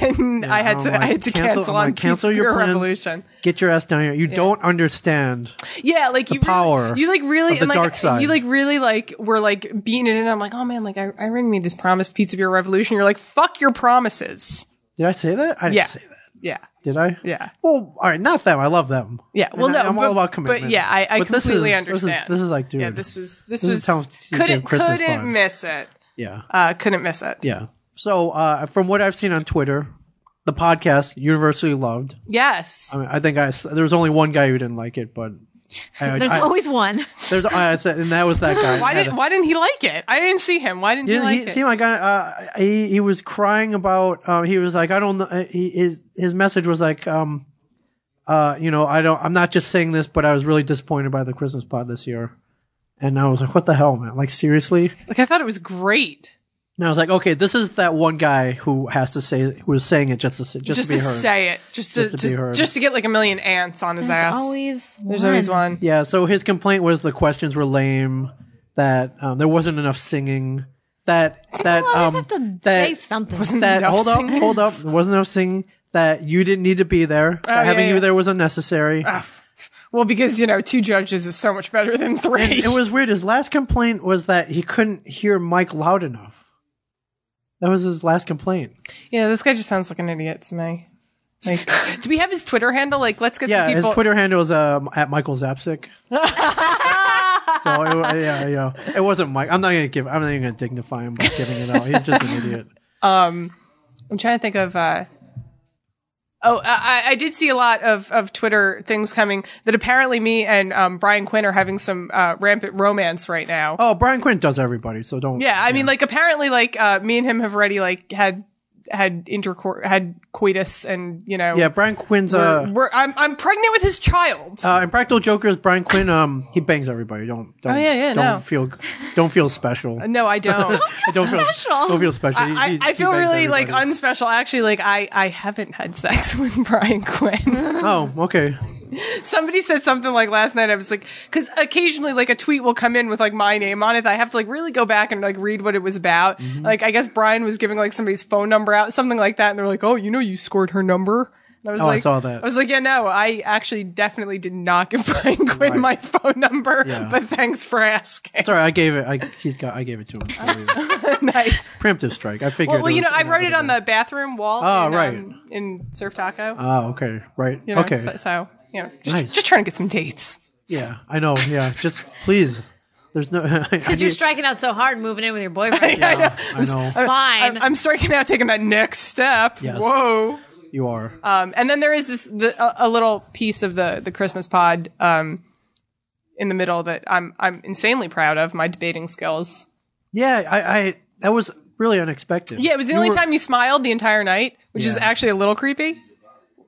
And I had to cancel on cancel your plans, Revolution. Get your ass down here. You don't understand. Yeah, like the power. You like really, of the and dark like, side. you like really like were like beating it in. I'm like, oh man, like I already made this promise, Pizza Beer Revolution. You're like, fuck your promises. Did I say that? I didn't say that. Yeah. Did I? Yeah. Well, all right, not them. I love them. Yeah. Well, no, I'm all about commitment. But yeah, I completely understand. This is like, dude. Yeah, this was couldn't miss it. Yeah. Couldn't miss it. Yeah. So, from what I've seen on Twitter, the podcast universally loved. Yes. I mean, I think there was only one guy who didn't like it, but there's always one. And that was that guy. Why didn't he like it? I didn't see him. Why didn't he like it? See my guy. He was crying about. He was like, I don't know. His message was like, I'm not just saying this, but I was really disappointed by the Christmas pod this year. And I was like, what the hell, man? Like, seriously? Like, I thought it was great. And I was like, okay, this is that one guy who was saying it just to be heard. Say it. Just to get like a million ants on his ass. There's always one. Yeah, so his complaint was the questions were lame, that there wasn't enough singing, that have to say something. Hold up. There wasn't enough singing, that you didn't need to be there. That having you there was unnecessary. Well, because, 2 judges is so much better than 3. And it was weird. His last complaint was that he couldn't hear Mike loud enough. That was his last complaint. Yeah, this guy just sounds like an idiot to me. Like, do we have his Twitter handle? Like, let's get some people. His Twitter handle is at Michael Zapsik. So it wasn't Mike. I'm not even gonna dignify him by giving it out. He's just an idiot. I'm trying to think of. I did see a lot of Twitter things coming that apparently me and Brian Quinn are having some rampant romance right now. Oh, Brian Quinn does everybody, so don't. Yeah, I mean, like apparently, like me and him have already like had coitus, and Yeah, Brian Quinn's. I'm pregnant with his child. In Practical Jokers, Brian Quinn he bangs everybody. Don't feel special. No, I don't. Don't feel special. I feel really like unspecial. Actually, like I haven't had sex with Brian Quinn. Oh, okay. Somebody said something like last night. I was like, because occasionally like a tweet will come in with like my name on it. I have to like really go back and like read what it was about. Mm-hmm. Like I guess Brian was giving like somebody's phone number out, something like that, and they're like, "Oh, you scored her number." And I was like, I saw that. I was like, yeah, no, I actually definitely did not give Brian Quinn my phone number, but thanks for asking. Sorry, I gave it. I gave it to him. Nice. Preemptive strike. I figured. Well, I wrote it on the bathroom wall. In Surf Taco. Oh, okay, right. Okay. So just trying to get some dates. Yeah, I know. Yeah, just please. There's no because you're striking out so hard, moving in with your boyfriend. I know. Fine. I'm striking out, taking that next step. Yes. Whoa. You are. And then there is a little piece of the Christmas pod in the middle that I'm insanely proud of, my debating skills. Yeah, I that was really unexpected. Yeah, it was the only time you smiled the entire night, which is actually a little creepy.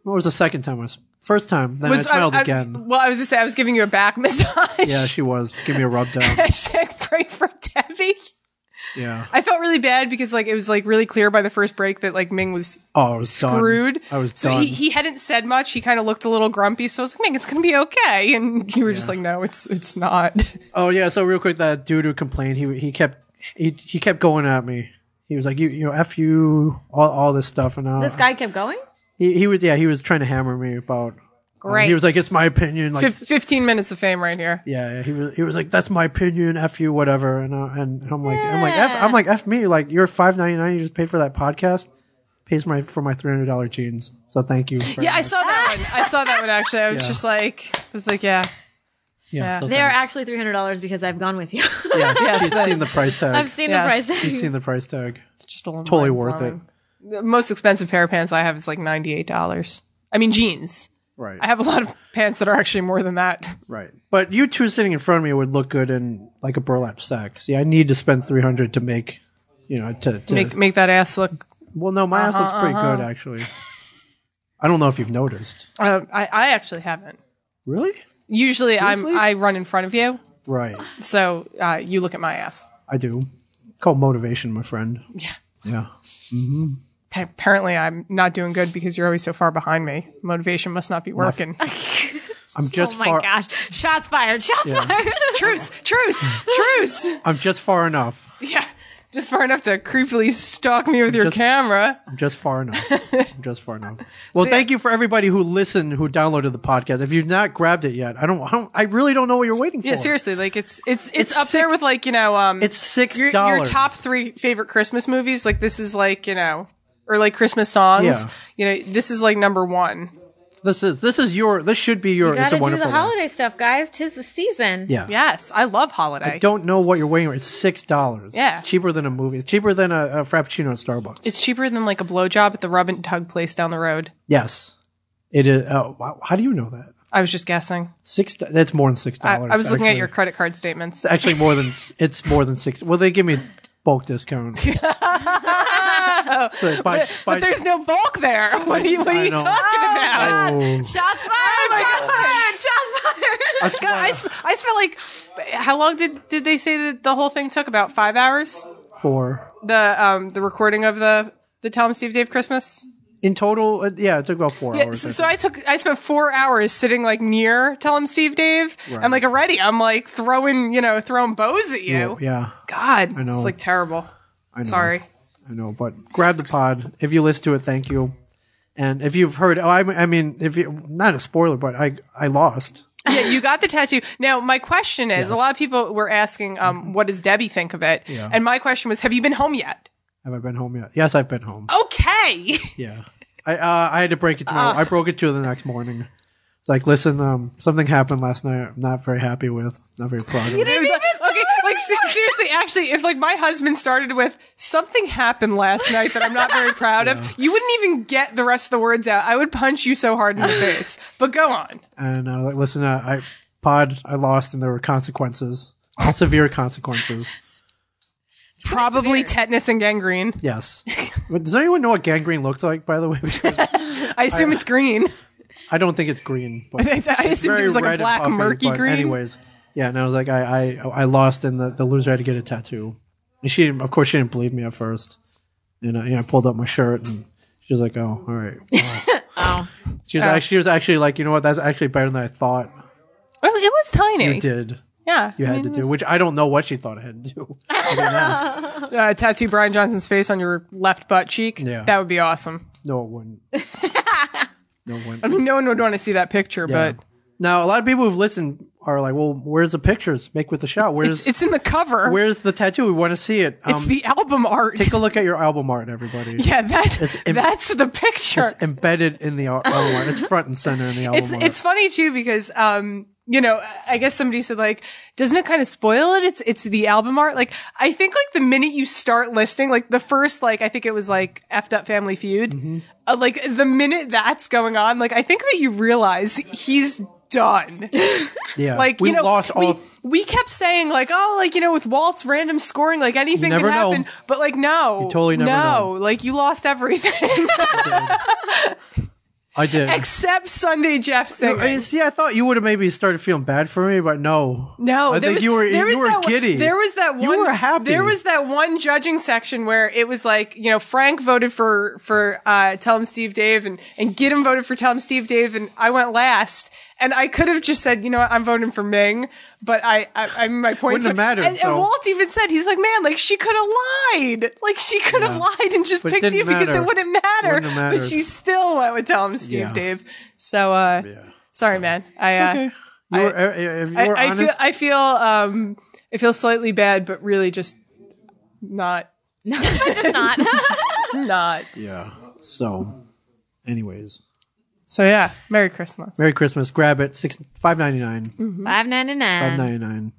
What was the second time? First time, then I smiled again. Well, I was just saying, I was giving you a back massage. Yeah, she was. Give me a rub down. Hashtag pray for Debbie. Yeah. I felt really bad because like it was like really clear by the first break that like Ming was screwed. I was so done. he hadn't said much. He kind of looked a little grumpy. So I was like, Ming, it's gonna be okay. And you were just like, no, it's not. Oh yeah. So real quick, that dude who complained, he kept going at me. He was like, you know, F you, all this stuff, and this guy kept going. He was trying to hammer me about Great. He was like, "It's my opinion." Like, 15 minutes of fame right here. yeah. He was like, "That's my opinion. F you, whatever." And I'm like, F me. Like, you're $5.99. You just paid for that podcast. Pays for my $300 jeans. So thank you. Yeah, I saw that one. I saw that one actually. I was just like, yeah. Yeah. So They are actually $300 because I've gone with you. yeah, Yes, he's seen the price tag. I've seen Yes. the price. He's seen the price tag. It's just a little Totally worth it. The most expensive pair of pants I have is like $98. I mean, jeans. Right. I have a lot of pants that are actually more than that. Right. But you two sitting in front of me would look good in like a burlap sack. See, I need to spend $300 to make, to Make that ass look. Well, no, my ass looks pretty good actually. I don't know if you've noticed. I actually haven't. Really? Usually, Seriously? I run in front of you, Right. so you look at my ass. I do. Called motivation, my friend. Yeah. Yeah. Apparently, I'm not doing good because you're always so far behind me. Motivation must not be working. I'm just Oh my far. gosh. Shots fired. Shots fired. Truce. I'm just far enough. Yeah, just far enough to creepily stalk me with your camera. I'm just far enough. Well, thank you for everybody who listened, who downloaded the podcast. If you've not grabbed it yet, I really don't know what you're waiting for. Yeah, seriously, like it's up there with like It's $6. your top 3 favorite Christmas movies. Like this is like or like Christmas songs. This is like number 1. This should be your. You It's a gotta do wonderful the holiday stuff, guys. 'Tis the season. Yeah. Yes, I love holiday. I don't know what you're waiting for. It's $6. Yeah. It's cheaper than a movie. It's cheaper than a Frappuccino at Starbucks. It's cheaper than like a blowjob at the Rub and Tug place down the road. Yes. It is. Oh, wow. How do you know that? I was just guessing. That's more than $6. I was looking at actually. your credit card statements. It's actually more than. It's more than 6. Well, they give me bulk discount. But there's no bulk there. What are you talking about? Oh. Shots fired. Shots fired. God, I spent like, how long did they say that the whole thing took? About 5 hours? For The recording of the Tell 'em Steve Dave Christmas? in total, it took about 4 Yeah, hours. so I spent 4 hours sitting like near Tell 'em Steve Dave. Right. I'm like already, I'm like throwing bows at you. Yeah, God, know. it's like terrible. I know. Sorry. I know, but grab the pod. If you listen to it, thank you. And if you've heard, I mean, if you, not a spoiler, but I lost. Yeah, you got the tattoo. Now, my question is, a lot of people were asking, what does Debbie think of it? Yeah. And my question was, have you been home yet? Have I been home yet? Yes, I've been home. Okay. Yeah. I had to break it to my, I broke it to her the next morning. It's like, listen, something happened last night. I'm not very happy with, not very proud of. Seriously, actually, if like my husband started with something happened last night that I'm not very proud of, you wouldn't even get the rest of the words out. I would punch you so hard in the face. But go on. And I was like, listen, I lost and there were consequences, severe consequences. Probably tetanus and gangrene. Yes. But does anyone know what gangrene looks like, by the way? Because I assume it's green. I don't think it's green. But I assumed it was like a black murky green. Anyways, yeah, and I was like, I lost, and the loser had to get a tattoo. And she didn't believe me at first. And I pulled up my shirt, and she was like, "Oh, all right." Wow. Oh. She was actually like, you know what? That's actually better than I thought. Well, it was tiny. You did. Yeah. You had to do, which I don't know what she thought I had to do. I didn't ask. Tattoo Brian Johnson's face on your left butt cheek. Yeah. That would be awesome. No, it wouldn't. No, it wouldn't. I mean, no one would want to see that picture, Yeah. but Now, a lot of people who've listened are like, well, where's the pictures? Make with the shot. it's in the cover. Where's the tattoo? We want to see it. It's the album art. Take a look at your album art, everybody. Yeah, that's the picture. It's embedded in the album art. It's front and center in the album art. It's funny too because I guess somebody said like, doesn't it kind of spoil it? It's the album art. Like, I think like the minute you start listing, like the first, like, I think it was like Effed Up Family Feud. Mm-hmm. Like the minute that's going on, like, I think that you realize he's done. Yeah. Like, we lost all. We kept saying like, oh, like, with Walt's random scoring, like anything You never can happen. know. But like, no. You totally never know. Like you lost everything. I did. Except Sunday Jeff singing. See, I thought you would have maybe started feeling bad for me, but no. No, I think you were giddy. There was that one. You were happy. There was that one judging section where it was like, Frank voted for Tell 'em Steve Dave and Gidim voted for Tell 'em Steve Dave, and I went last. And I could have just said, I'm voting for Ming, but my point Wouldn't have mattered. And Walt even said, he's like, man, like she could have lied. Like she could have lied and just But picked you because it wouldn't matter. Wouldn't have mattered. But she still went with Tell 'em Steve Yeah. Dave. So, Sorry, man. Okay. If you were honest, I feel slightly bad, but really just not. Just not. Not. yeah. So, anyways, So yeah, Merry Christmas. Merry Christmas. Grab it. $5.99. $5.99. $5.99.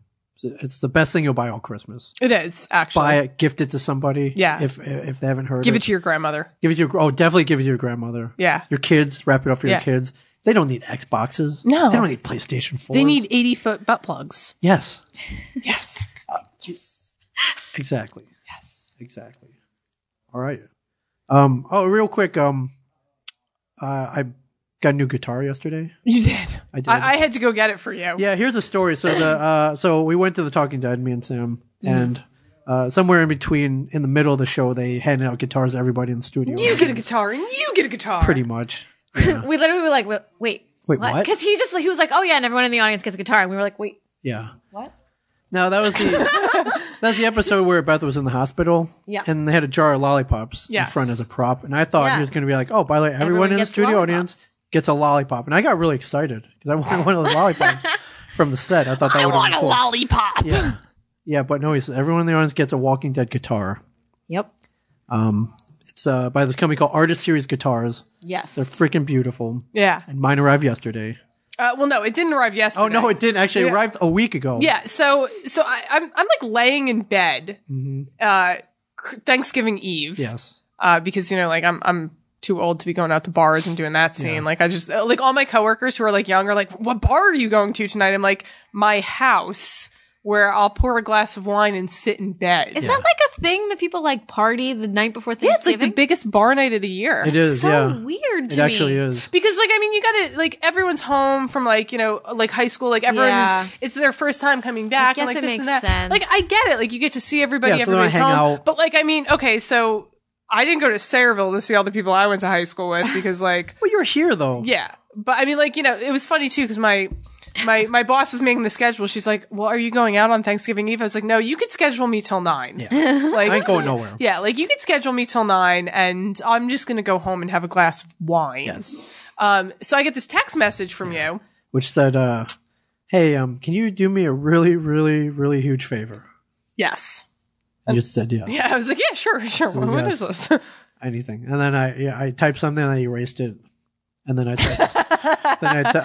It's the best thing you'll buy all Christmas. It is actually. Buy it, gift it to somebody. Yeah. If they haven't heard. Give it to your grandmother. Give it to your. Oh, definitely give it to your grandmother. Yeah. Your kids. Wrap it up for your Yeah. kids. They don't need Xboxes. No. They don't need PlayStation 4s. They need 80-foot butt plugs. Yes. Yes. Exactly. Yes. Exactly. All right. Real quick. I got a new guitar yesterday. You did. I did. I had to go get it for you. Yeah, here's a story. So we went to the Talking Dead, me and Sam, and somewhere in between, in the middle of the show, they handed out guitars to everybody in the studio. You get a guitar and you get a guitar. Pretty much. Yeah. We literally were like, wait, what? Because he was like, oh yeah, and everyone in the audience gets a guitar, and we were like, wait, Yeah. what? No, that was the episode where Beth was in the hospital. Yeah. And they had a jar of lollipops in Yes. front as a prop, and I thought Yeah. he was going to be like, "Oh, by the way, everyone in the gets studio lollipops. audience gets a lollipop," and I got really excited because I wanted one of those lollipops from the set. I thought that would have been cool. lollipop. Yeah. Yeah, but no, he said everyone in the audience gets a Walking Dead guitar. Yep. It's by this company called Artist Series Guitars. Yes. They're freaking beautiful. Yeah. And mine arrived yesterday. Well, no, it didn't arrive yesterday. Oh no, it didn't actually. It Yeah. arrived a week ago. Yeah. So I'm like laying in bed, Thanksgiving Eve. Yes. Because like I'm too old to be going out to bars and doing that scene. Yeah. Like I just like all my coworkers who are like young are like, "What bar are you going to tonight?" I'm like, "My house." Where I'll pour a glass of wine and sit in bed. Is that like a thing that people like party the night before Yeah, it's Thanksgiving? like the biggest bar night of the year. It is. so yeah. weird to It actually me. is. Because like, I mean, you gotta, like, everyone's home from like, like high school, like everyone Yeah. it's their first time coming back and guess like it this and makes that. sense. Like, I get it. Like, you get to see everybody, Yeah, so they wanna everybody's hang home. out. But like, I mean, okay, so I didn't go to Sayreville to see all the people I went to high school with because like, Well, you're here though. yeah. But I mean, like, it was funny too because my boss was making the schedule. She's like, "Well, are you going out on Thanksgiving Eve?" I was like, "No, you could schedule me till 9." Yeah. Like, I ain't going nowhere. yeah, like you could schedule me till 9, and I'm just gonna go home and have a glass of wine. Yes. So I get this text message from you. Which said, "Hey, can you do me a really, really, really huge favor?" Yes. And you said yes. Yeah, I was like, yeah, sure. What yes. is this? Anything. And then I typed something and I erased it. And then I typed,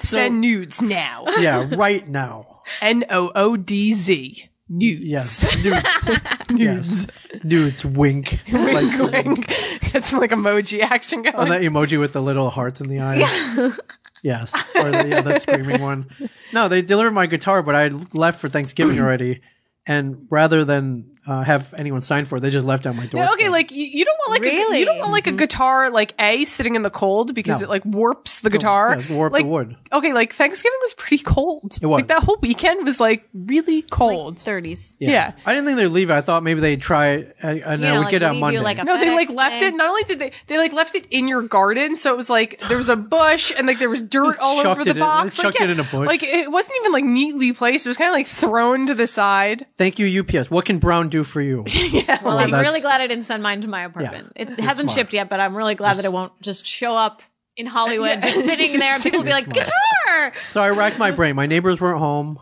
Send nudes now. yeah, right now. NOODZ. Nudes. Yes. Nudes. Nudes. Yes. Nudes. Wink. Like, Wink. Get some like emoji action going. on that emoji with the little hearts in the eyes. Yes. Or the screaming one. No, they delivered my guitar, but I left for Thanksgiving already. And rather than have anyone sign for it, they just left it on my door. No, okay, like you don't want like Really? you don't want like a guitar like sitting in the cold because No. it like warps the guitar. Yeah, warp like, the wood. Okay, like Thanksgiving was pretty cold. It was. Like that whole weekend was like really cold. 30s. Yeah. I didn't think they'd leave it. I thought maybe they'd try it and I would like, get it on leave you, Monday. like, a No, they like FedEx left day. it. Not only did they like left it in your garden, so it was like there was a bush and like there was dirt all chucked over the it in- box. chucked it in a bush. Like it wasn't even like neatly placed. It was kind of like thrown to the side. Thank you, UPS. What can Brown do for you? Yeah, Well, Oh, I'm that's- really glad I didn't send mine to my apartment. It hasn't smart. shipped yet, but I'm really glad that it won't just show up in Hollywood, Yeah. just sitting there, and people will be like, guitar! So I racked my brain. My neighbors weren't home,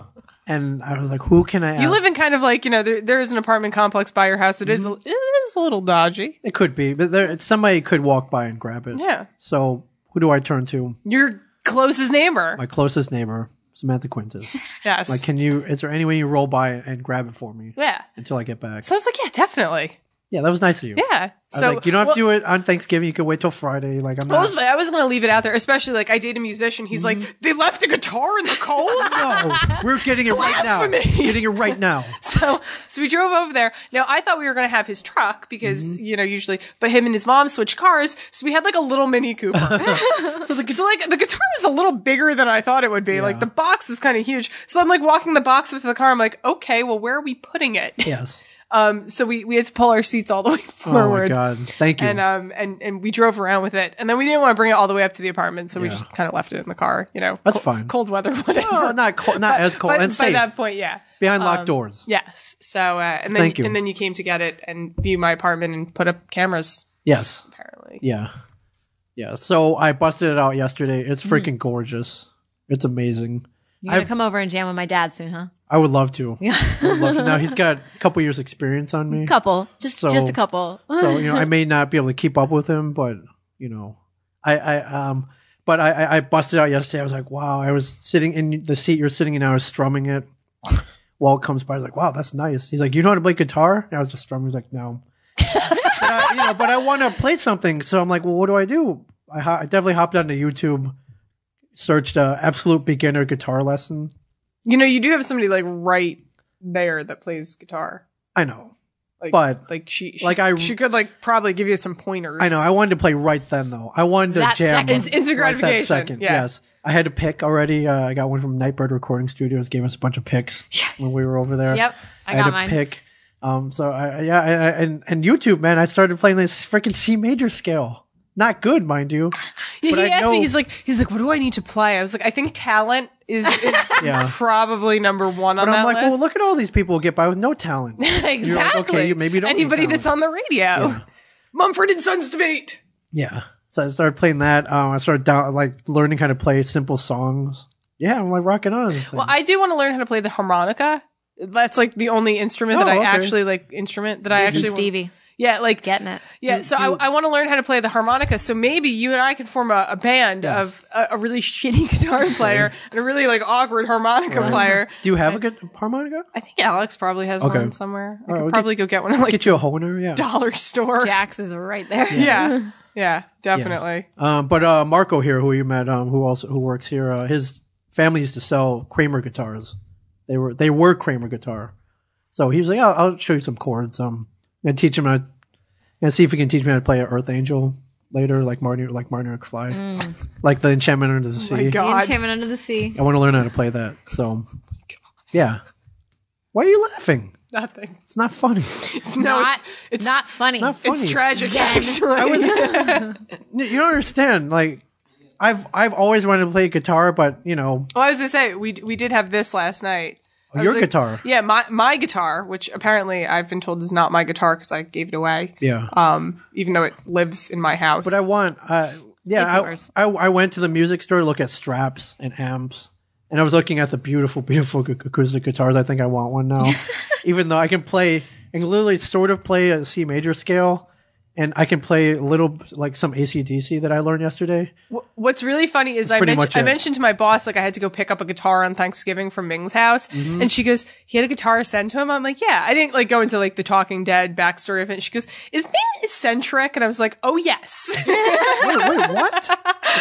and I was like, "Who can I ask?" you live in kind of like there is an apartment complex by your house. It is Mm-hmm. it is a little dodgy. It could be, but somebody could walk by and grab it. Yeah, So who do I turn to? your closest neighbor. My closest neighbor, Samantha Quintus. Yes. Like, is there any way you roll by and grab it for me Yeah. until I get back? So I was like, yeah, definitely. Yeah, that was nice of you. Yeah. I was So like, you don't have to do it on Thanksgiving. You could wait till Friday. Like, I'm not. I was gonna leave it out there, especially like I date a musician. He's Mm-hmm. like, they left a guitar in the cold. No, we're getting it right now. Blasphemy. Getting it right now. So we drove over there. Now I thought we were gonna have his truck because Mm-hmm. usually, but him and his mom switched cars, so we had like a little Mini Cooper. so like the guitar was a little bigger than I thought it would be. Like the box was kind of huge. So I'm like walking the box up to the car. I'm like, okay, well, where are we putting it? Yes. So we had to pull our seats all the way Oh forward. my God. Thank you. And we drove around with it, and then we didn't want to bring it all the way up to the apartment, so we just kind of left it in the car. That's fine. Cold weather, whatever. Oh, not cold, not as cold, But and by safe. that point, yeah. Behind locked doors. Yes. So and then Thank you. and then you came to get it and view my apartment and put up cameras. Yes. Apparently. Yeah. Yeah, so I busted it out yesterday. It's freaking gorgeous. It's amazing. You're going to come over and jam with my dad soon, huh? I would love to. Yeah. I would love to. Now, he's got a couple years experience on me. Just a couple. So, I may not be able to keep up with him, but, I busted out yesterday. I was like, wow, I was sitting in the seat you're sitting in. I was strumming it. Walt comes by. I was like, wow, that's nice. He's like, you know how to play guitar? And I was just strumming. He's like, no. But I want to play something. So I'm like, well, what do I do? I definitely hopped onto YouTube, searched absolute beginner guitar lesson. You do have somebody like right there that plays guitar. I know. But she could like probably give you some pointers. I know. I wanted to play right then though. I wanted to jam. It's instant gratification. That second. Yeah. Yes. I had to pick already. I got one from Nightbird Recording Studios. Gave us a bunch of picks when we were over there. Yep. I had got to mine. pick. So and YouTube, man, I started playing this freaking C major scale. Not good, mind you. Yeah, he asked me. He's like, what do I need to play? I was like, I think talent is probably number one on that list. I'm like, well, look at all these people who get by with no talent. Exactly. Like, okay, maybe you don't anybody that's on the radio. Yeah. Mumford and Sons debate. Yeah. So I started playing that. I started learning how to play simple songs. Yeah, I'm like rocking on this thing. Well, I do want to learn how to play the harmonica. That's like the only instrument that I actually like. Stevie. Yeah, like getting it. Yeah, so I want to learn how to play the harmonica. So maybe you and I can form a band of a really shitty guitar player and a really like awkward harmonica player. Do you have a good harmonica? I think Alex probably has one somewhere. I could probably go get one at like get you a Honer, dollar store. Jax is right there. Yeah, definitely. But Marco here, who you met, who works here, his family used to sell Kramer guitars. They were Kramer guitar. So he was like, I'll show you some chords. And teach him see if he can teach me how to play an Earth Angel later, like Marty McFly, like the Enchantment Under the Sea. My God. The Enchantment Under the Sea. I want to learn how to play that. So, yeah. Why are you laughing? Nothing. It's not funny. It's not funny. Not funny. It's tragic, actually. You don't understand. Like, I've always wanted to play guitar, but Well, I was gonna say we did have this last night. Your guitar. Yeah, my guitar, which apparently I've been told is not my guitar because I gave it away. Yeah. Even though it lives in my house. But I want, I went to the music store to look at straps and amps, and I was looking at the beautiful, beautiful acoustic guitars. I think I want one now. Even though I can literally sort of play a C major scale, and I can play a little, like some AC/DC that I learned yesterday. What's really funny is I mentioned to my boss, like I had to go pick up a guitar on Thanksgiving from Ming's house. Mm-hmm. And she goes, he had a guitar sent to him. I'm like, yeah. I didn't like go into like the Talking Dead backstory of it. She goes, is Ming eccentric? And I was like, oh yes. Wait, what?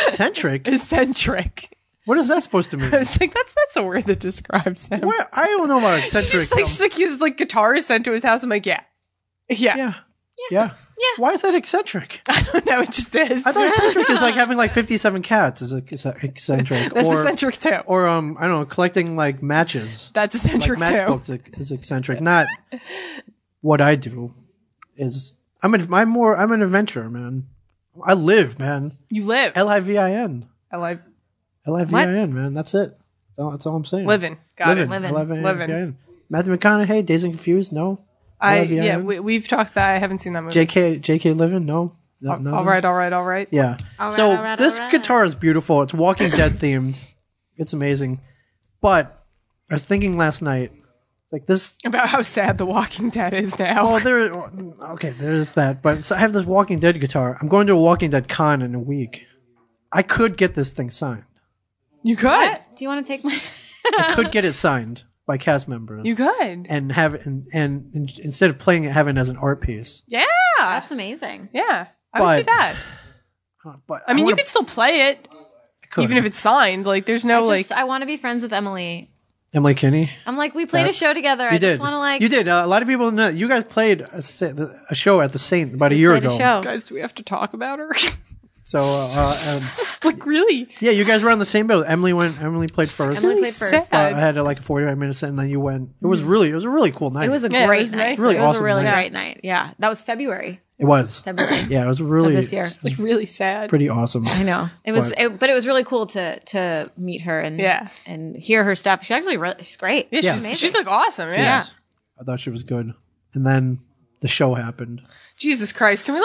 Eccentric? Eccentric. What is that supposed to mean? I was like, that's a word that describes him. What? I don't know about eccentric. She's like his like guitar is sent to his house. I'm like, yeah. Yeah. Why is that eccentric? I don't know. It just is. I thought eccentric is like having like 57 cats is eccentric. That's eccentric too. Or I don't know, collecting like matches. That's eccentric like matchbooks is eccentric. Not what I do. I'm an adventurer, man. I live, man. You live. Livin. Livin, man. That's it. That's all I'm saying. Living. Got it. Living. Matthew McConaughey, Dazed and Confused. No. We've talked that. I haven't seen that movie. JK Living? No. All right. Yeah. This guitar is beautiful. It's Walking Dead themed. It's amazing. But I was thinking last night, like this about how sad The Walking Dead is now. Well, there's that. But so I have this Walking Dead guitar. I'm going to a Walking Dead con in a week. I could get this thing signed. You could. What? Do you want to take my? I could get it signed by cast members. You could. And have it, and instead of playing it, have it as an art piece. Yeah. That's amazing. Yeah. I would do that. But I mean, you could still play it. Even if it's signed. Like, there's no, I want to be friends with Emily. Emily Kinney? I'm like, we played a show together. I just want to like... You did. A lot of people know. You guys played a show at the Saint about a year ago. Guys, do we have to talk about her? So, like, really? Yeah, you guys were on the same bill. Emily played first. Emily played first. I had like a 45-minute set, and then you went. It was a really cool night. It was a great night. Really awesome. It was a really night. great night. Yeah, that was February. It was February. Yeah, it was really this year. Just like really sad. Pretty awesome. I know it was, but it was really cool to meet her and hear her stuff. She's actually she's great. Yeah, she's like awesome. Yeah. I thought she was good. And then the show happened. Jesus Christ. Can we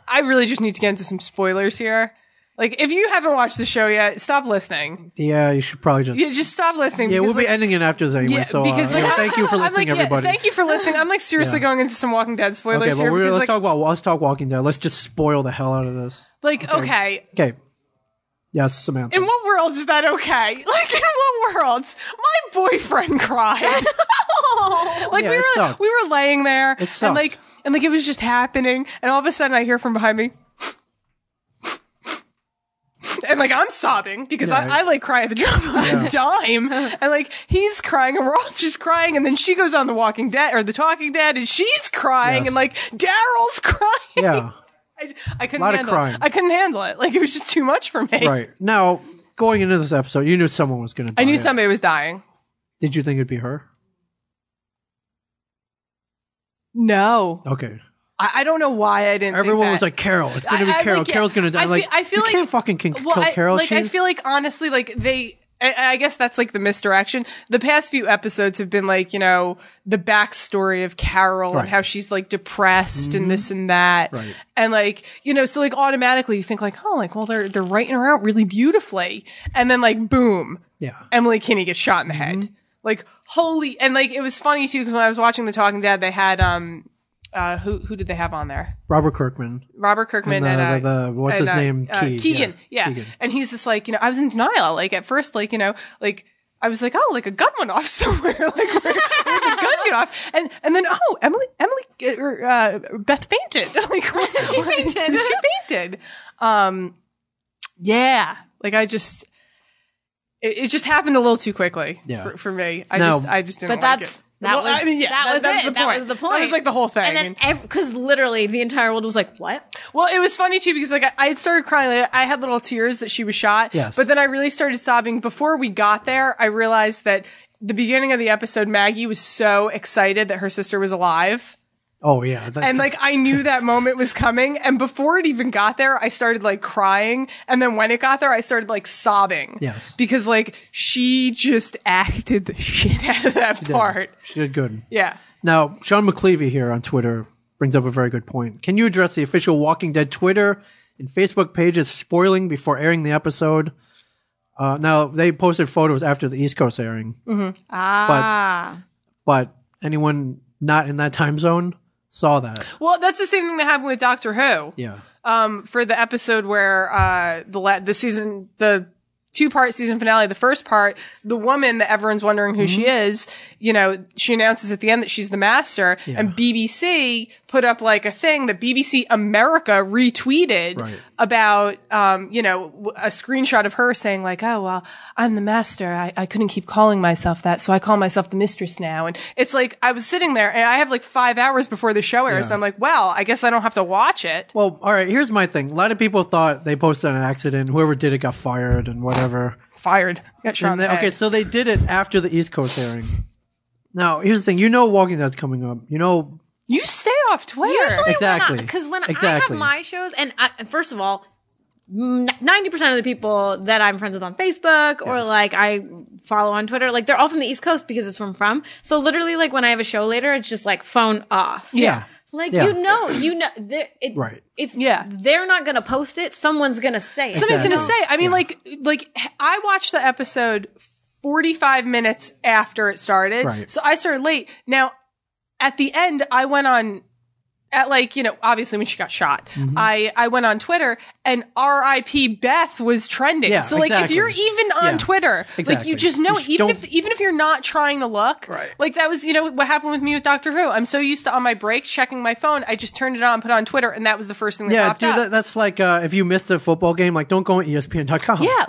I really just need to get into some spoilers here. Like, if you haven't watched the show yet, stop listening. Yeah, you should probably just stop listening. Yeah, we'll be ending it after this anyway. So thank you for listening, everybody. Thank you for listening. I'm like seriously going into some Walking Dead spoilers here. Let's talk Walking Dead. Let's just spoil the hell out of this. Okay. Yes, Samantha. In what world is that okay? Like, in what worlds? My boyfriend cried. We were laying there, and it was just happening, and all of a sudden I hear from behind me. And I'm sobbing because I cry at the drop of a dime, and he's crying, and we're all just crying, and then she goes on The Walking Dead or The Talking Dead, and she's crying, and Daryl's crying. Yeah, I couldn't handle it. I couldn't handle it. It was just too much for me. Right now, going into this episode, you knew someone was going to die. I knew somebody was dying. Did you think it'd be her? No. Okay. I don't know why I didn't. Everyone was like, Carol. It's going to be Carol. Carol's going to die. I feel you can't fucking kill Carol. I feel like, honestly, I guess that's the misdirection. The past few episodes have been the backstory of Carol and how she's depressed and this and that. Right. And so automatically you think they're writing her out really beautifully. And then boom. Yeah. Emily Kinney gets shot in the head. Holy, and it was funny too, because when I was watching The Talking Dead, they had, who did they have on there? Robert Kirkman and what's his name? Keegan. Yeah. Keegan. And he's just I was in denial. At first, I was like, oh, a gun went off somewhere. Where did the gun get off? And then, Emily, Beth fainted. She fainted. She fainted. Yeah. It just happened a little too quickly for me. I just didn't like it. That was the point. That was the point. That was the whole thing. And then, because literally the entire world was like, what? Well, it was funny too, because I had started crying. I had little tears that she was shot. Yes. But then I really started sobbing. Before we got there, I realized that the beginning of the episode, Maggie was so excited that her sister was alive. Oh, yeah. And I knew that moment was coming. And before it even got there, I started crying. And then when it got there, I started sobbing. Yes. Because she just acted the shit out of that part. She did good. Yeah. Now, Sean McClevey here on Twitter brings up a very good point. Can you address the official Walking Dead Twitter and Facebook pages spoiling before airing the episode? Now, they posted photos after the East Coast airing. Mm-hmm. But anyone not in that time zone saw that. Well, that's the same thing that happened with Doctor Who. Yeah. For the episode where the 2-part season finale, the first part, the woman that everyone's wondering who she is, she announces at the end that she's the master, and BBC put up a thing that BBC America retweeted about, a screenshot of her saying oh, well, I'm the master. I couldn't keep calling myself that, so I call myself the mistress now. And it's I was sitting there and I have 5 hours before the show airs. So I'm well, I guess I don't have to watch it. Well, all right, here's my thing. A lot of people thought they posted an accident. Whoever did it got fired and whatever. Fired. Got shot in the head. Okay, so they did it after the East Coast airing. Now, here's the thing. Walking Dead's coming up. You stay off Twitter. Usually exactly. Because when I have my shows, and first of all, 90% of the people that I'm friends with on Facebook or I follow on Twitter, they're all from the East Coast because it's where I'm from. So literally, when I have a show later, it's just phone off. Yeah. Right. If they're not going to post it, someone's going to say it. Somebody's going to say, I mean, I watched the episode 45 minutes after it started. Right. So I started late. Now, at the end, I went on obviously when she got shot, I went on Twitter and RIP Beth was trending. Yeah, so if you're even on Twitter, you just know, even if you're not trying to look, that was, what happened with me with Doctor Who. I'm so used to on my break checking my phone. I just turned it on, put it on Twitter, and that was the first thing that popped up. That's if you missed a football game, don't go on ESPN.com. Yeah,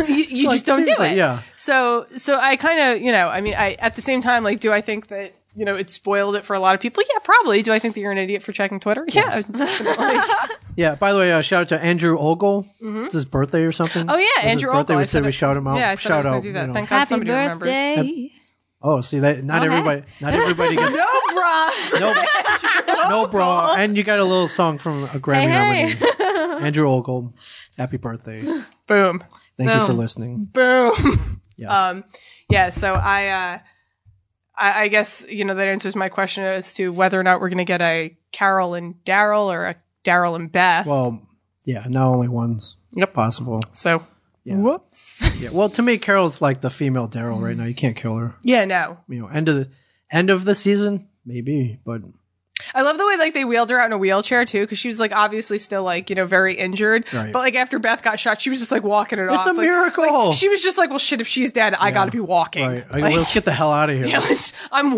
you just don't do it. Yeah. So I kind of, I at the same time, do I think that it spoiled it for a lot of people? Yeah, probably. Do I think that you're an idiot for checking Twitter? Yes. Yeah, definitely. Yeah, by the way, shout out to Andrew Ogle. It's his birthday or something. Oh, yeah, Andrew Ogle. Birthday, we said we shout him out. Yeah, I said I was going to do that. Thank God Happy somebody birthday. remembered. Oh, see, that not everybody gets... No, brah. No, bra. And you got a little song from a Grammy nominee. Andrew Ogle, happy birthday. Boom. Thank you for listening. Boom. Yes. Yeah, so I I guess, that answers my question as to whether or not we're going to get a Carol and Daryl or a Daryl and Beth. Well, yeah, now only one's possible. So, whoops. Yeah. Well, to me, Carol's like the female Daryl right now. You can't kill her. Yeah, no. End of the season, maybe, but I love the way like they wheeled her out in a wheelchair too, because she was like obviously still like very injured. Right. But like after Beth got shot, she was just like walking it off. It's a Like, miracle. she was just like, well, shit, if she's dead, I got to be walking. Right. Like, Let's get the hell out of here. Yeah, I'm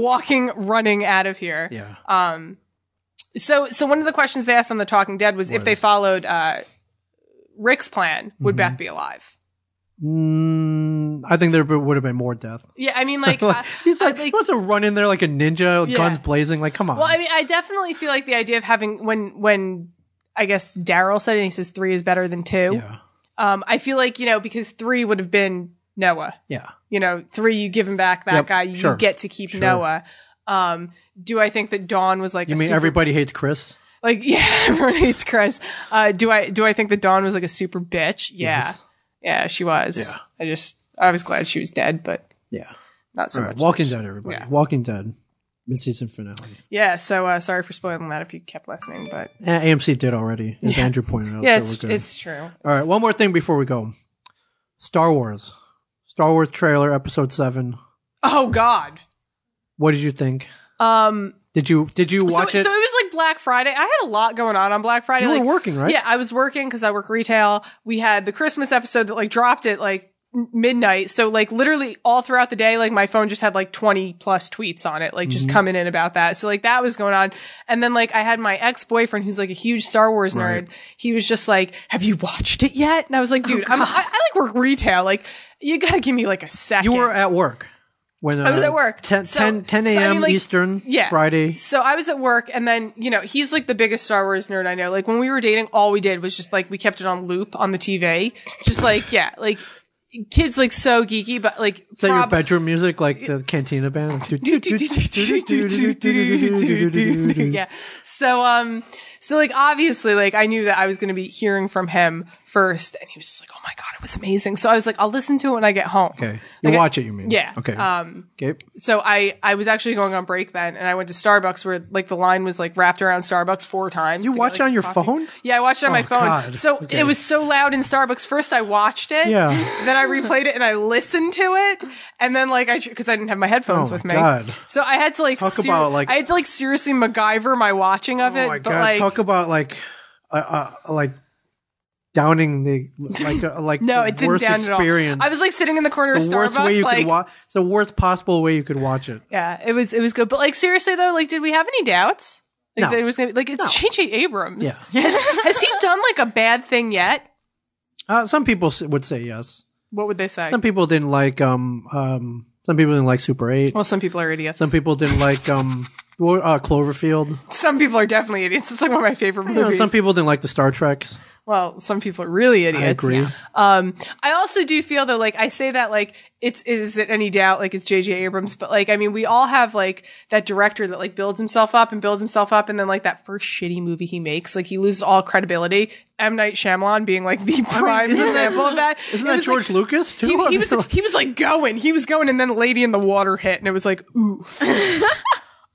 running out of here. Yeah. So one of the questions they asked on The Talking Dead was if they followed Rick's plan, would Beth be alive? I think there would have been more death. Yeah, I mean, like he's like he wants to run in there like a ninja, guns blazing. Like, come on. Well, I mean, I definitely feel like the idea of having when I guess Daryl said it, and he says 3 is better than 2. Yeah. I feel like because 3 would have been Noah. Yeah. 3, you give him back that guy, you get to keep Noah. Do I think that Dawn was like? You mean everybody hates Chris? Like, yeah, everyone hates Chris. Do I think that Dawn was like a super bitch? Yeah. Yes. Yeah, she was. Yeah. I was glad she was dead, but yeah, not so much. Walking Dead, everybody. Yeah. Walking Dead, mid-season finale. Yeah, so sorry for spoiling that if you kept listening, but AMC did already, as Andrew pointed out. Yeah, so it's true. All right, one more thing before we go. Star Wars trailer, episode 7. Oh God, what did you think? Did you watch it? So it was like Black Friday. I had a lot going on Black Friday. You were working, right? Yeah, I was working because I work retail. We had the Christmas episode that like dropped at like midnight. So like literally all throughout the day, like my phone just had like 20 plus tweets on it, like just coming in about that. So like that was going on. And then like I had my ex-boyfriend who's like a huge Star Wars nerd. Right. He was just like, have you watched it yet? And I was like, dude, I like work retail. Like you got to give me like a second. You were at work. When, I was at work. 10 a.m. Eastern, Friday. So I was at work, and then, he's like the biggest Star Wars nerd I know. Like, when we were dating, all we did was just like, we kept it on loop on the TV. Just like, yeah, like, kids like so geeky, but like. Is that your bedroom music, like the Cantina band? Yeah. So like, obviously, like, I knew that I was going to be hearing from him first, and he was just like, oh my God, it was amazing. So I was like, I'll listen to it when I get home. Okay. You watch it, you mean? Yeah. Okay. Okay. So I was actually going on break then, and I went to Starbucks where like the line was like wrapped around Starbucks 4 times. You watched it on your phone? Yeah, I watched it on my phone. God. So it was so loud in Starbucks. First I watched it. Yeah. Then I replayed it and I listened to it. And then like because I didn't have my headphones with me. God. So I had to like I had to like seriously MacGyver my watching of it. Oh my but God. like Talk about like downing the like no, the it didn't worst down experience. at all. I was like sitting in the corner of The Starbucks. worst way you like, could watch. It's the worst possible way you could watch it. Yeah, it was good. But like seriously though, like did we have any doubts? Like No. that it was gonna be like it's J.J. Abrams. Yeah. Has he done like a bad thing yet? Some people would say yes. What would they say? Some people didn't like some people didn't like Super 8. Well, some people are idiots. Some people didn't like Cloverfield. Some people are definitely idiots. It's like one of my favorite movies. Some people didn't like the Star Treks. Well, some people are really idiots. I agree. I also do feel though, like I say that like is it any doubt like it's J.J. Abrams, but like I mean we all have like that director that like builds himself up and then like that first shitty movie he makes, like he loses all credibility. M. Night Shyamalan being like the prime example of that. Isn't that George Lucas too? He was going, and then Lady in the Water hit, and it was like ooh.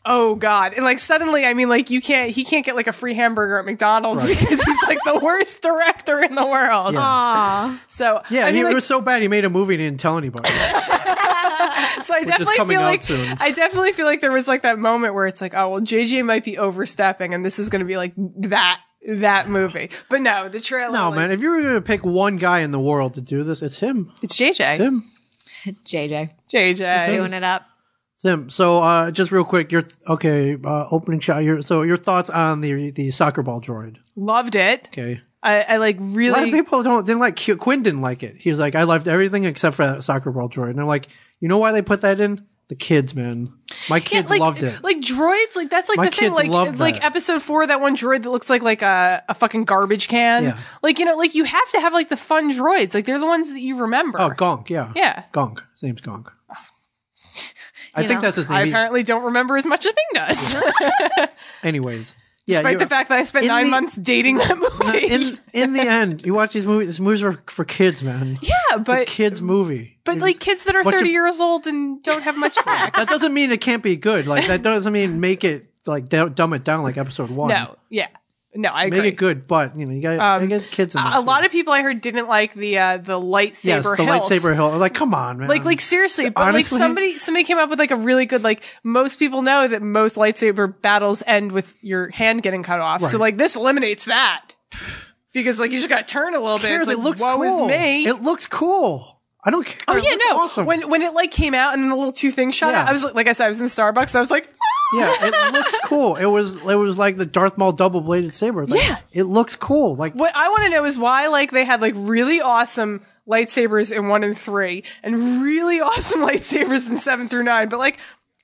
Oh God. And like suddenly, I mean, like he can't get like a free hamburger at McDonald's because he's like the worst director in the world. Yeah. Aww. So yeah, I mean, it was so bad he made a movie and didn't tell anybody. So I definitely feel like there was like that moment where it's like, oh well, JJ might be overstepping, and this is going to be like that movie. But no, the trailer. No, man. If you were going to pick one guy in the world to do this, it's him. It's JJ. It's him. JJ. Just doing it up. Tim, so just real quick, opening shot. Your thoughts on the soccer ball droid? Loved it. Okay, I like really. A lot of people didn't like. Quinn didn't like it. He was like, I loved everything except for that soccer ball droid. And I'm like, you know why they put that in? The kids, man. My kids loved it. Like droids, like that's like My the thing. kids loved Like that. episode 4, that one droid that looks like a fucking garbage can. Yeah. Like like you have to have like the fun droids. Like they're the ones that you remember. Oh, Gonk, yeah. Yeah. Gonk. His name's Gonk. I think that's his name. I apparently don't remember as much as Ming does. Anyways. Yeah, Despite the fact that I spent 9 months dating that movie. In the end, you watch these movies are for kids, man. Yeah, but kids movie. But like kids that are Bunch of- 30 years old and don't have much sex. That doesn't mean it can't be good. Like that doesn't mean make it like dumb it down like episode 1. No, yeah. No, I agree. Make it good, but you know you got kids. In A lot of people I heard didn't like the lightsaber yes, the hilt. lightsaber hilt. Like, come on, man. Like seriously, but Honestly? like somebody came up with like a really good, like, most people know that most lightsaber battles end with your hand getting cut off. So Right. like this eliminates that. Because like you just gotta turn a little bit. It's like, it looks woe cool. is me. It looks cool. I don't care. Oh It yeah, looks no. awesome. When it like came out and the little 2 things shot Yeah. out, I was like I said, I was in Starbucks. I was like, yeah, it looks cool. It was like the Darth Maul double bladed saber. Like, Yeah. it looks cool. Like, what I want to know is why like they had like really awesome lightsabers in 1 and 3 and really awesome lightsabers in 7 through 9, but like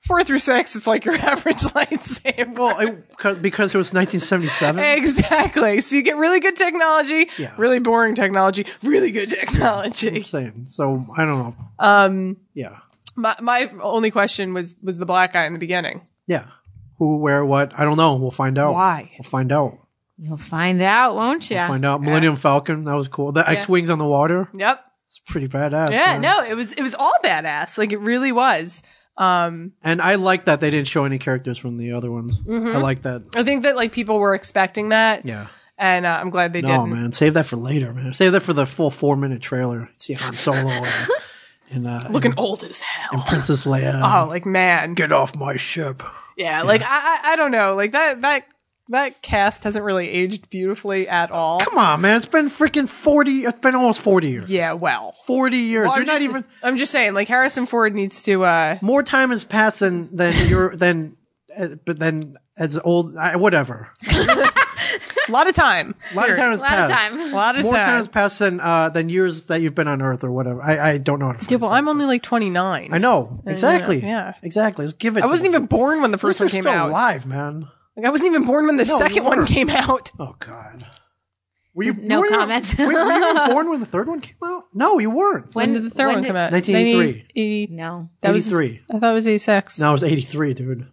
4 through 6, it's like your average lightsaber. well, because it was 1977. Exactly. So you get really good technology, Yeah. really boring technology, really good technology. I'm saying. So I don't know. Yeah. My only question was the black guy in the beginning. Yeah. Who, where, what? I don't know. We'll find out. Why? We'll find out. You'll find out, won't you? Find out. Millennium Falcon. That was cool. The X-wings on the water. Yep. It's pretty badass. Yeah. man. No, it was all badass. Like it really was. And I like that they didn't show any characters from the other ones. Mm-hmm. I like that. I think that like people were expecting that. Yeah. And I'm glad they No, didn't. man. Save that for later, man. Save that for the full 4-minute trailer. See Han Solo and Looking old as hell. Princess Leia. Oh, like man. Get off my ship. Yeah, like I don't know. Like that cast hasn't really aged beautifully at all. Come on, man. It's been freaking 40. It's been almost 40 years. Yeah, well. 40 years. Well, You're not even. I'm just saying, like Harrison Ford needs to More time has passed than you're but then as old whatever. a lot of time. A lot of time has A lot of passed. time. A lot of More time time. has passed than years that you've been on Earth or whatever. I don't know how to phrase Yeah, well, that. I'm only like 29. I know exactly. yeah. exactly. Let's give it. I wasn't even born when the first one You're came still out. alive, man. Like I wasn't even born when the No, second you one weren't. came out. Oh God. Were you No were you- comment. were you even born when the third one came out? No, you weren't. When did the third when one did- come out? 1983. No. That was 83. I thought it was 86. No, it was 83, dude.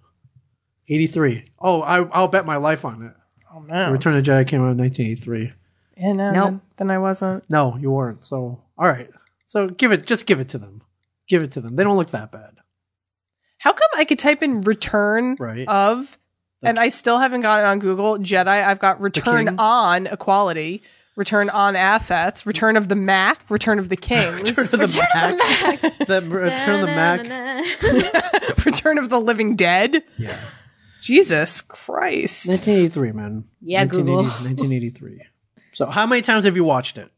83. Oh, I'll bet my life on it. Oh no. Return of the Jedi came out in 1983. Yeah, no. Nope. Then I wasn't. No, you weren't. So, all right. So just give it to them. Give it to them. They don't look that bad. How come I could type in return Right. of and I still haven't got it on Google Jedi. I've got return King? on equality, return on assets, return of the Mac, return of the Kings, Return of the Mac. Return of the Mac. return of the living dead. Yeah. Jesus Christ. 1983, man. Yeah, Google. 1983. So, how many times have you watched it?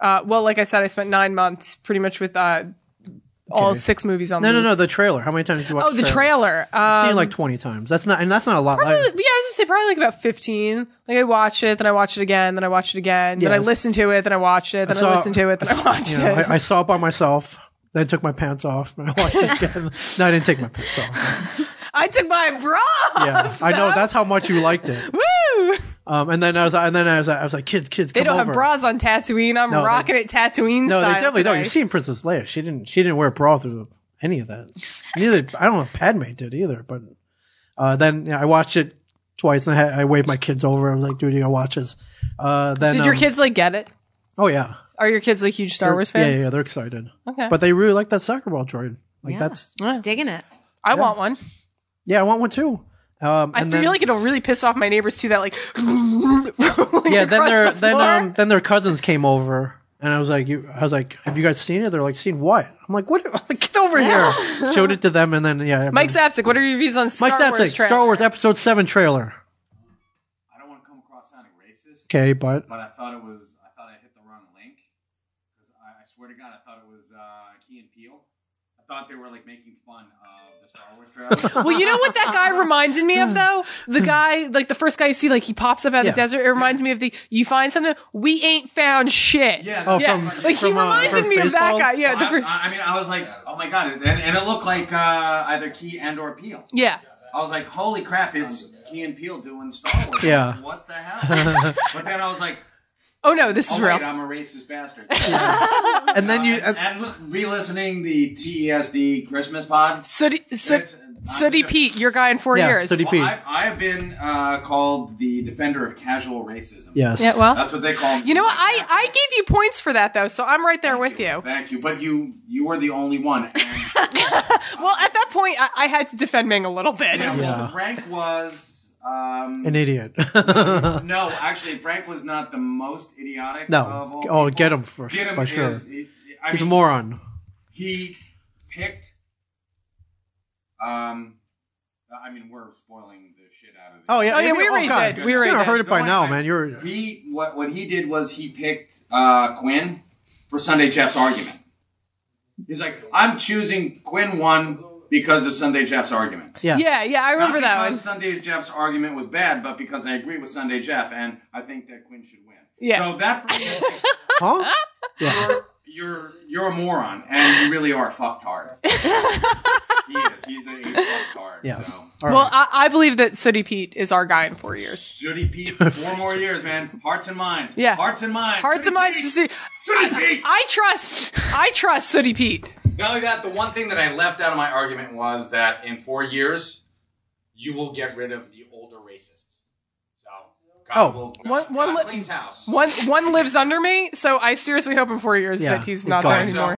Well, like I said, I spent 9 months pretty much with all 6 movies on No, the trailer. How many times did you watch Oh, the trailer. I've seen it like 20 times. That's not a lot. Probably, yeah, I was gonna say probably like about 15. Like I watch it, then I watch it again, then I watch it again, then I Yes. listen to it, then I watched it, then I listened to it, then I watched You know, it. I saw it by myself. Then took my pants off and I watched it again. No, I didn't take my pants off. I took my bra. Yeah, I know. That's how much you liked it. Woo! And then I was like, kids, They come don't over. have bras on Tatooine. I'm No, rocking it Tatooine No, style. they definitely don't. today. You've seen Princess Leia. She didn't wear a bra through any of that. Neither. I don't know if Padme did either. But then I watched it twice, and I waved my kids over. I was like, "Dude, you gotta watch this." Then Did your kids like get it? Oh yeah. Are your kids like huge Star Wars fans? Yeah, they're excited. Okay. But they really like that soccer ball droid. Like Yeah. that's Digging it. I want one. yeah, I want one too. I feel like it'll really piss off my neighbors too. That like, yeah. then Then their cousins came over, and I was like, have you guys seen it? They're like, seen what? I'm like, what? Get over here. Showed it to them, and then Mike Zapsik, what are your views on Star Mike Wars Zapsik, trailer? Star Wars Episode 7 trailer. I don't want to come across sounding racist, Okay, but but I thought I hit the wrong link. Because I swear to God, I thought it was Key and Peele. I thought they were like making fun of the Star Wars trailer. Well, you know what that guy reminded me of though? The guy, like the first guy you see, like he pops up out of Yeah. the desert. It reminds me of you find something, we ain't found shit. Yeah. Oh, yeah. from- Like he from, reminded from me of that Spaceballs? guy. Yeah, I mean, I was like, oh my God. And it looked like either Key and or Peele. yeah. I was like, holy crap, it's Key and Peele doing Star Wars. Yeah. What the hell? But then I was like, Oh no, this is oh real. wait, I'm a racist bastard. and then you and re-listening the TESD Christmas pod. So It's- Sooty Pete, your guy in 4 years. Sooty Pete. I have been called the defender of casual racism. Yes. Yeah, well, That's what they call me. you know what? I gave you points for that though, so I'm right there with you. Thank you. But you were the only one. And, Well, at that point, I had to defend Ming a little bit. well, Frank was an idiot. no, actually, Frank was not the most idiotic. No. Of all Oh, people. get him for by sure. He's a moron. He picked. I mean, we're spoiling the shit out of it. Oh yeah, Oh, yeah, we already God. did. We already You did. heard it by Go now, ahead. man. You're What he did was he picked Quinn for Sunday Jeff's argument. He's like, I'm choosing Quinn 1 because of Sunday Jeff's argument. yeah. Yeah, I remember Not that one. because Sunday Jeff's argument was bad, but because I agree with Sunday Jeff, and I think that Quinn should win. Yeah. So that brings us to Huh? Yeah. you're a moron, and you really are fucktard. He is. He's a fucktard. Yes. So. All Well, right. I believe that Sooty Pete is our guy in 4 years. Sooty Pete, 4 more years, man. Hearts and minds. Yeah. Hearts and minds. Hearts and minds. Sooty Pete. I trust Sooty Pete. Not only that, the one thing that I left out of my argument was that in 4 years, you will get rid of the older racists. So, God will One cleans house. One lives under me, so I seriously hope in 4 years Yeah, that he's he's not gone. there anymore.